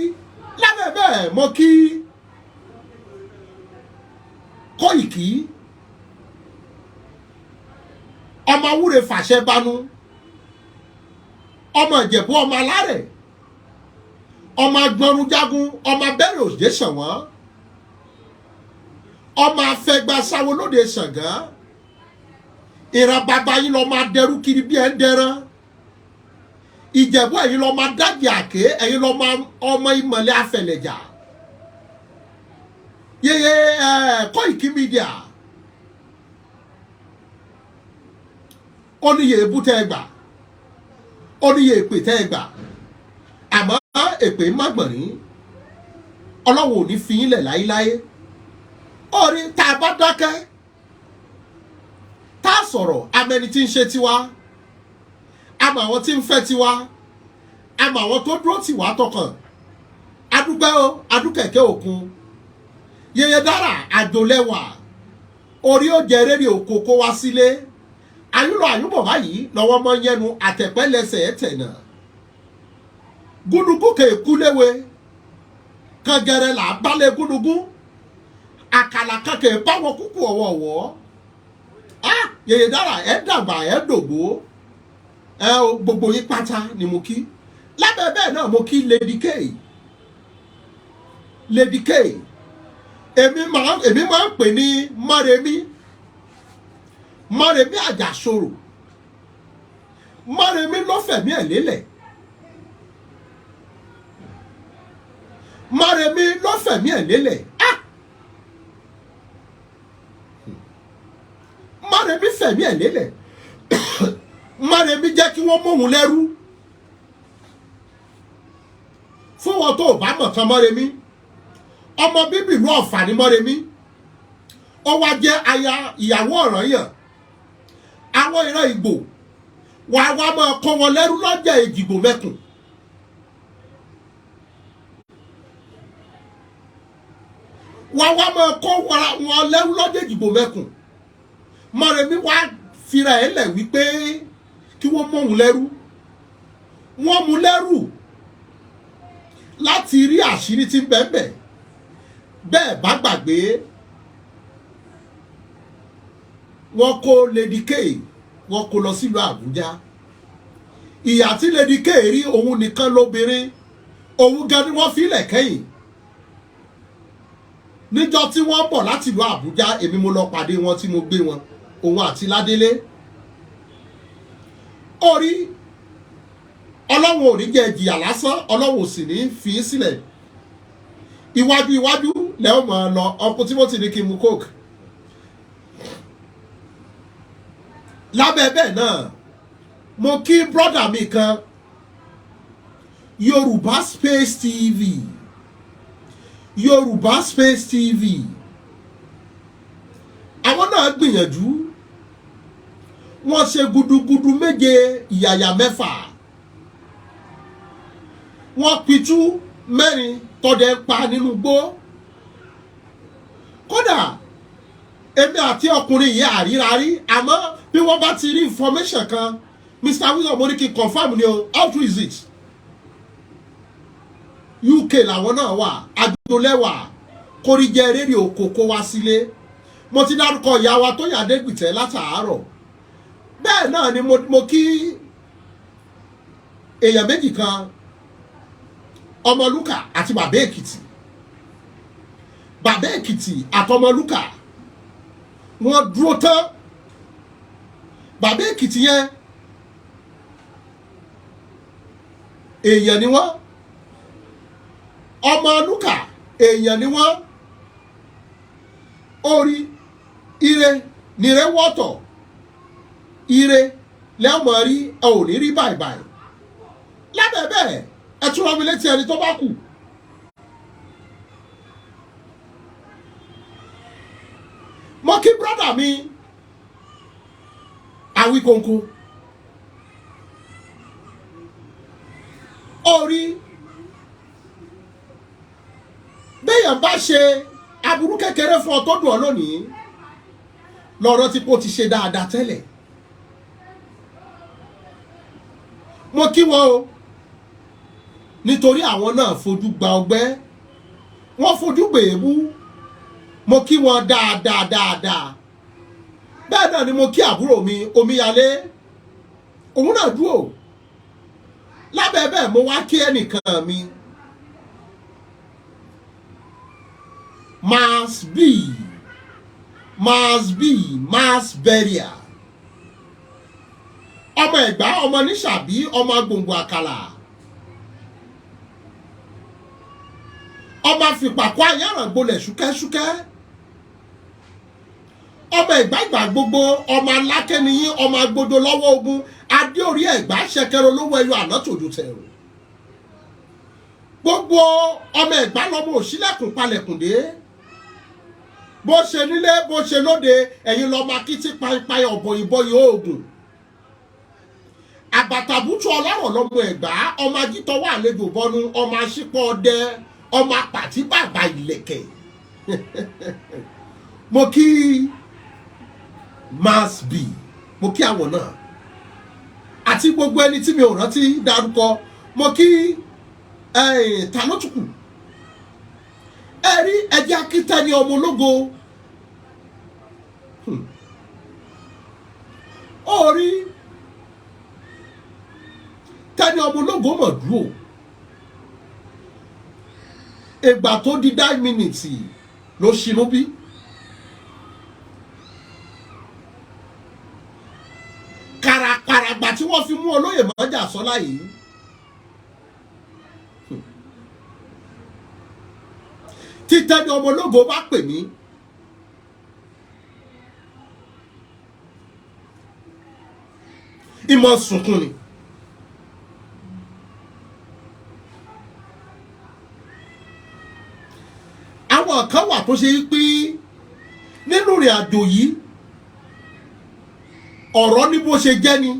lábẹ́ bẹ́ẹ̀ mọ́ kí Kóìkí ọmọ wúre fàṣẹ banú ọmọ Ìjẹ̀bú ọmọ alárẹ̀ ọmọ agbọrunjagun ọmọ abẹ́rẹ́ òjé ṣànwọ́n ọmọ afẹ́gbà sáwó lóde ṣàngán ìran bàbá yín lọ máa dẹrú kiri bí ẹ ń dẹran Ìjẹ̀bú ẹ̀yin lọ máa dájì àké ẹ̀yin lọ máa ọmọ ìmọ̀lẹ́ afẹ̀lẹ̀jà Yèyé Kóìkí Media ó níye èébú tẹ́ ẹ gbà ó níye èpè tẹ́ ẹ gbà àmọ́ èpè má gbọ̀nrín Ọlọ́run ò ní fi yín lẹ̀ láéláé. Ó rí tá a bá dákẹ́ tá a sọ̀rọ̀ amẹni tí ń ṣe tiwa àmọ́ àwọn tí ń fẹ́ tiwa àmọ́ àwọn tó dúró tì wá tọkàn adúgbẹ́ o adúkẹ̀kẹ́ òkun Yèyé Dára àjòlẹ́wà orí ó jẹ rere òkò kó wá sílé ayúlọ àyúbọ̀ báyìí lọ́wọ́ mọ́ yẹnu àtẹ̀pẹ́ lẹ́sẹ̀ ẹ̀ tẹ̀nà gúdugú kèékú léwe kàngẹrẹ là balẹ̀ gúdugú àkàlà kàkẹ́ báwọ̀ kúkú ọ̀wọ̀ọ̀wọ̀ Yèyé Dára ẹ̀ dàgbà ẹ̀ dògbò gbogbo yín pátá ni mo kí lábẹ́ bẹ́ẹ̀ náà mo kí Lady K èmi máa ń pè ní Mọ́remí Àjàsorò Mọ́remí ló fẹ̀mí ẹ̀ lélẹ̀ Mọ́remí ló fẹ̀mí ẹ̀ lélẹ̀ Mọ́remí fẹ̀mí ẹ̀ lélẹ̀ Mọ́remí jẹ́ kí wọ́n móhun lẹ́rú fún wọn tó bá mọ̀ tán Mọ́remí ọmọ bíbí ìlú Ọ̀fà ní Mọ́remí ó wá jẹ́ aya ìyàwó Ọ̀rànyàn àwọn ìran Ìgbò wà wá máa kó wọn lẹ́rú lọ́jà Èjìgbò mẹ́kùn wà wá máa kó wọn lẹ́rú lọ́jà Èjìgbò mẹ́kùn Mọ́remí wá fira ẹ̀ lẹ̀ wípé kí wọ́n mú òun lẹ́rú wọ́n mú lẹ́rú láti rí àṣírí tí ń bẹ́ẹ̀ bẹ́ẹ̀ bá gbàgbé wọ́n kó Lady K wọ́n kó lọ sílùú Àbújá ìyà tí Lady K rí òun nìkan lóbìnrin òun gan ni wọ́n filẹ̀ kẹ́yìn níjọ́ tí wọ́n bọ̀ láti ìlú Àbújá èmi mo lọ pàdé wọn tí mo gbé wọn òun àti Ládélé orí Ọlọ́run ò ní jẹ́ ìjìyà lásán Ọlọ́run ò sì ní fi í sílẹ̀ iwájú lẹ́wọ̀n mọ̀ lọ ọkùn Timothy ní kí n mu coke lábẹ́ bẹ́ẹ̀ náà mo kí brọ́dà mi kan Yorùbá Space TV Yorùbá Space TV àwọn náà gbìyànjú wọ́n ṣe gudugudu méje ìyàyà mẹ́fà wọ́n pitú mẹ́rin tọ́dẹ̀ pa nínú gbó kódà èmi àti ọkùnrin yìí àríra rí àmọ́ bí wọ́n bá ti rí information kan Mr. William mo ní kí confam ni o how true is it UK làwọn náà wà adúlẹ́wà kórìjẹ rédíò kókó wá sílé mo ti dárúkọ ìyá wa tó yà dégbìtẹ́ látàárọ̀ bẹ́ẹ̀ náà ni mo kí èèyàn méjì kan Ọmọlúkà àti bàbá Èkìtì àtọmọlúkà wọ́n dúró tán bàbá Èkìtì yẹn èèyàn ni wọ́n Ọmọlúkà èèyàn ni wọ́n orí ire nire wọ́tọ̀ ire lẹ́mọ̀ rí ẹ ò ní rí báyìí lábẹ́ bẹ́ẹ̀ ẹ tún rán mi létí ẹni tó bá kù mo kí brọ́dà mi Àwíkóńkó orí béèyàn bá ṣe aburú kékeré fún ọ tó dùn ọ lónìí lọ́rọ̀ tí kò ti ṣe dáadáa tẹ́lẹ̀ mo kí wọn o nítorí àwọn náà fojú gba ọgbẹ́ wọ́n fojú gbèébú mo kí wọn dáadáa bẹ́ẹ̀ náà ni mo kí àbúrò mi Omíyalé òun náà dúró lábẹ́ bẹ́ẹ̀ mo wá kí ẹnìkan mi mass burial ọmọ Ẹ̀gbá ọmọ Níṣàbí ọmọ Gbòǹgbò Àkàlà ọmọ fìpàkọ́ àyàrán gbolẹ̀ ṣúkẹ́ṣúkẹ́ ọmọ Ẹ̀gbá ìgbà gbogbo ọmọ alákẹ́niyín ọmọ agbodò lọ́wọ́ ogun adé orí Ẹ̀gbá ṣẹkẹrẹ olówó ẹyọ àná tòjú tẹ̀rù gbogbo ọmọ Ẹ̀gbá lọ́mọ òṣìlẹ̀kùn palẹ̀kùndé bó ṣe nílé bó ṣe lóde ẹ̀yin lọ́mọ akitì paipai ọ̀bọ̀ ìbọyì oògùn àbàtàbùtù ọlọ́rọ̀ lọ́mọ Ẹ̀gbá ọmọ agítọ́wọ́ àlejò bọ́nu ọmọ aṣípọ̀ ọdẹ ọmọ apàtí bàbá ìlẹ̀kẹ̀ mo kí mass b mo kí àwọn náà àti gbogbo ẹni tí mi ò rántí dárúkọ mo kí Tàlótùkù ẹ̀rí ẹjẹ́ akíntẹ́ni ọmọ ológo orí tẹ́ni ọmọ ológo mọ̀ dúró ìgbà tó di 9 minutes ló ṣinú bí kàràkàràgbà tí wọ́n fi mú olóyè Mọ́jà Sọ́lá yìí títẹ́ni ọmọ ológo bá pè mí ìmọ̀ sunkún ni àwọn kan wà tó ṣe pé nínú ìrìn àjò yìí ọ̀rọ̀ ní bó ṣe jẹ́ ni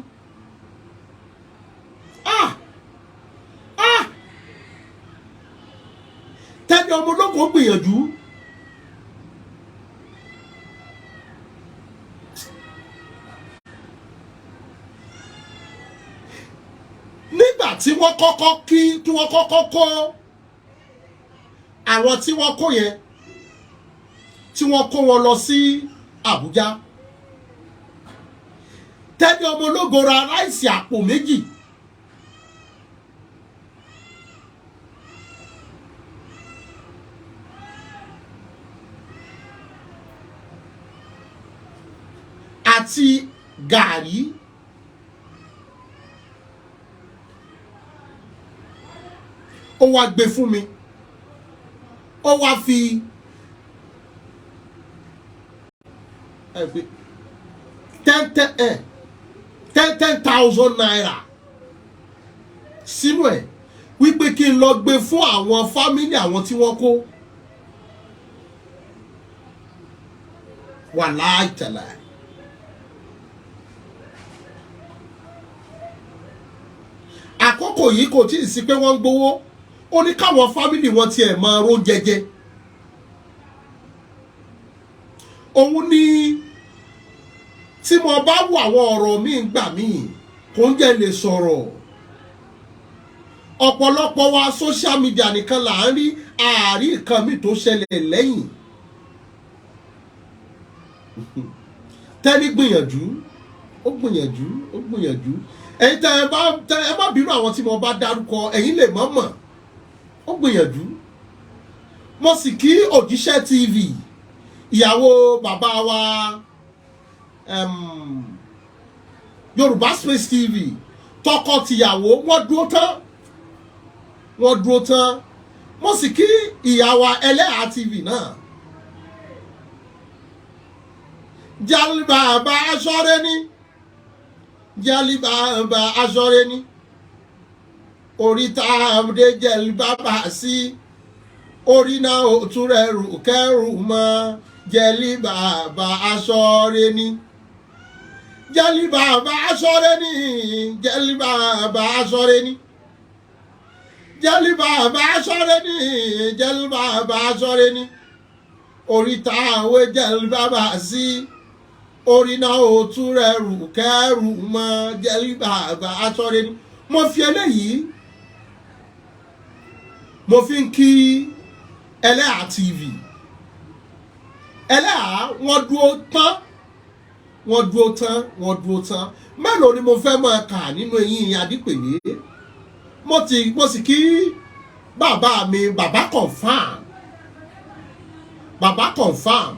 tẹ́ni ọmọ ológo gbìyànjú nígbà tí wọ́n kọ́kọ́ kọ́ àwọn tí wọ́n kó yẹn tí wọ́n kó wọn lọ sí Àbújá tẹ́ni ọmọ ológo ra ráìsì àpò méjì àti gàrí ó wá gbé fún mi ó wá fi 10,000 naira sínú ẹ̀ wípé kí n lọ gbé fún àwọn fámílì àwọn tí wọ́n kó wà láìtàlá àkókò yìí kò tí ì sí pé wọ́n ń gbowó ó ní káwọn fámìlì wọn tiẹ̀ máa ró jẹjẹ òun ní tí mo bá wo àwọn ọ̀rọ̀ míì gbà míì kò ń jẹ́ lè sọ̀rọ̀ ọ̀pọ̀lọpọ̀ wa social media nìkan là ń rí ààrí nǹkan míì tó ṣẹlẹ̀ lẹ́yìn tẹ́lí gbìyànjú ó gbìyànjú ẹ̀yin tẹ́ ẹ bá bírú àwọn tí mo bá dárúkọ ẹ̀yin lè mọ̀ ó gbìyànjú mo sì kí Òjíṣẹ́ TV ìyàwó bàbá wa Yorùbá Space TV tọkọ tìyàwó wọ́n dúró tán mo sì kí ìyá wa Ẹlẹ́hà TV náà jalibaba aṣọ́rẹ́ ní jalibaba aṣọ́rẹ́ ní oríta àmúdé jalibaba sí orí náà ò tún rẹrù kẹrù mọ́ jalibaba aṣọ́rẹ́ ní jalibaba aṣọ́rẹ́ ní jalibaba aṣọ́rẹ́ ní jalibaba aṣọ́rẹ́ ní jalibaba aṣọ́rẹ́ ní oríta àwé jalibaba sí orí náà ò tún rẹrù kẹrù mọ́ jalibaba aṣọ́rẹ́ ní. mo fi eléyìí mo fi ń kí Ẹlẹ́hà TV Ẹlẹ́hà wọ́n dúró tán mélòó ni mo fẹ́ máa kà nínú eyín Adípèlé mo sì kí bàbá mi bàbá confam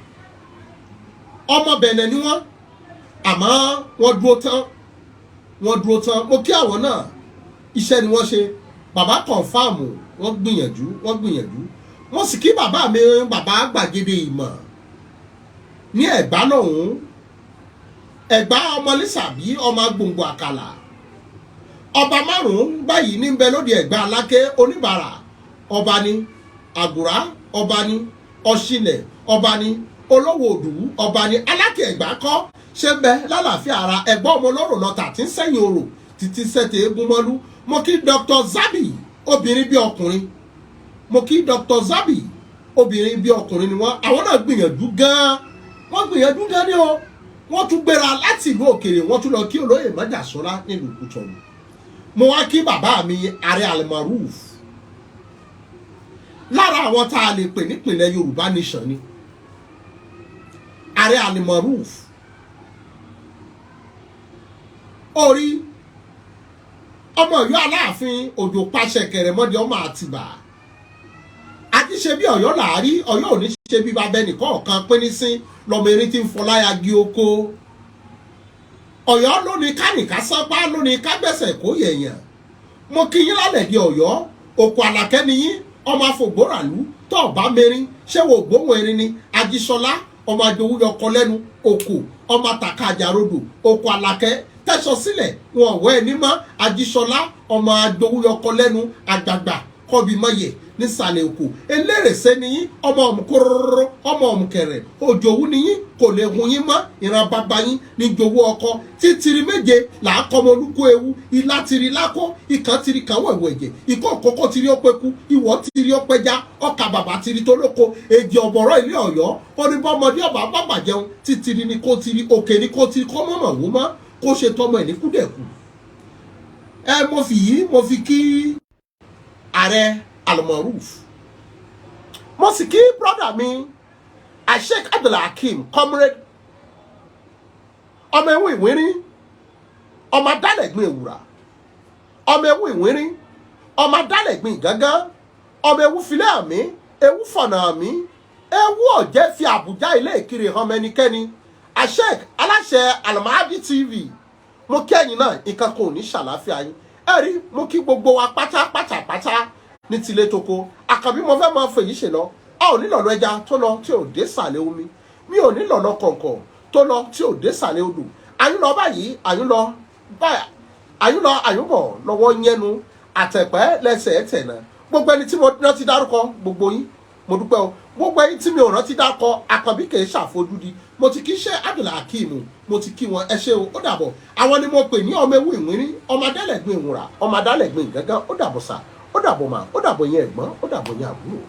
ọmọ Bẹ̀nẹ̀ ni wọ́n àmọ́ wọ́n dúró tán mo kí àwọn náà iṣẹ́ ni wọ́n ṣe bàbá confam wọ́n gbìyànjú mo sì kí bàbá mi bàbá Gbàgede Ìmọ̀ ní Ẹ̀gbá lọ́hùn Ẹ̀gbá ọmọ Lísàbí ọmọ Gbòǹgbò Àkàlà ọba márùn-ún báyìí ní bẹ lóde Ẹ̀gbá Aláké Oníbàárà ọba ní Àgùrá ọba ní Ọ̀ṣìnlẹ̀ ọba ní Olówó Òdùwú ọba ní Aláké Ẹ̀gbá kọ́ ṣe bẹ lálàáfíà ara ẹ̀gbọ́n ọmọ olóró lọ́tà tí ń sẹ́yìn orò títí sẹ́tẹ̀ eégún mọ́lú mo kí Dr. Zabi obìnrin bí ọkùnrin mo kí Dr. Zabi obìnrin bí ọkùnrin ni wọ́n àwọn náà gbìyànjú gan ni o wọ́n tún gbéra láti ìlú òkèèrè wọ́n tún lọ kí olóyè Májàsọ́lá nílùú Kútọ̀nù mo wá kí bàbá mi Ààrẹ Almaroof lára àwọn tá a lè pè nípìnlẹ̀ Yorùbá nation ni Ààrẹ Almaroof orí ọmọ Ọ̀yọ́ Aláàfin Òjò pàṣẹ kẹrẹmọdé ọmọ Àtìbà àti ṣe bí Ọ̀yọ́ làárí Ọ̀yọ́ ò ní ṣe bí babẹ nìkan ọ̀kan pín ní sí lọmọ erin tí ń fọláyà gí oko Ọ̀yọ́ lónìí kánìká sápá lónìí kágbẹ́sẹ̀ kó yẹ̀yàn mo kí yín lálẹ́ di Ọ̀yọ́ òkú Àlàkẹ́ ni yín ọmọ afọgbóràlú tó ọba mẹrin ṣé wo gbóhùn erin ni Ajíṣọlá ọmọ adowúyọkọ lẹ́nu òkú ọmọ tàkà àjàrodò òkú Àlàkẹ́ tẹ̀sọ̀ sílẹ̀ wọn ọ̀wọ́ ẹni mọ́ Ajíṣọlá ọmọ adowúyọkọ lẹ́nu àgbààgbà kọ́bi mọ́yẹ̀ nísàlẹ̀ òkú elérèsé ni yín ọmọ ọ̀mùkúrúrú ọmọ ọ̀mùkẹ̀rẹ̀ òjòwú ni yín kò lè hun yín mọ́ ìran bàbá yín ní jowó ọkọ títìrì méje làákọ́mọ olúkú ewu ilá tìrì lákọ́ ìkan tìrì kan wẹ̀wẹ̀ ẹ̀jẹ̀ ìkọ́ òkókó tìrì ọpẹ́kú ìwọ̀ tìrì ọpẹ́já ọkà bàbà tìrì tó lóko èjì ọ̀bọ̀rọ̀ ilé Ọ̀yọ́ oníbọ̀mọdé ọba bàbà jẹun títìrì ni kó tìrì òkè ni kó tìrì kọ́ mọ̀mọ̀ wó mọ́ kó ṣe tọmọ ẹ̀ ní kúdẹ̀kù mo fi kí Ààrẹ Almaroof mo sì kí brother mi Sheikh Abdulhakeem comrade ọmọ ewu ìwínrín ọmọ adálẹ̀gbìn èwùrà ọmọ ewu ìwínrín ọmọ adálẹ̀gbìn gángan ọmọ ewu filẹ̀ àmì ewu fọ̀nà àmì ewu ọ̀jẹ́ fi Àbújá ilé ìkiri hàn mẹ́nikẹ́ni Sheikh aláṣẹ Almahdi TV mo kí ẹ̀yin náà nǹkan kò ní ṣàlàáfíà yín ẹ̀rí mo kí gbogbo wa pátápátá ní tilé toko àkànbí mo fẹ́ máa fèyí ṣe lọ a ò ní lọ̀lọ̀ ẹja tó lọ tí ò dé sàlẹ̀ omi mi ò ní lọ̀lọ̀ kọ̀ǹkọ̀ tó lọ tí ò dé sàlẹ̀ odò àyún lọ báyìí àyún bọ̀ lọ́wọ́ yẹnu àtẹ̀pẹ́ lẹ́sẹ̀ tẹ̀nà gbogbo ẹni tí mo rántí dárúkọ gbogbo yín mo dúpẹ́ o gbogbo ẹni tí mi ò rántí dárúkọ àkànbí kì í ṣàfojúdi mo ti kí Sheikh Abdulhakeem mo ti kí wọn ẹ ṣé o ó dàbọ̀ àwọn ni mo pè ní ọmọ ewu ìwínrín ọmọ adálẹ̀gbìn ìwúrà ọmọ adálẹ̀gbìn gángan ó dàbọ̀ sà ó dàbọ̀. dàbọ̀ mà ó dàbọ̀ yẹn ẹ̀gbọ́n ó dàbọ̀ yẹn àbúrò.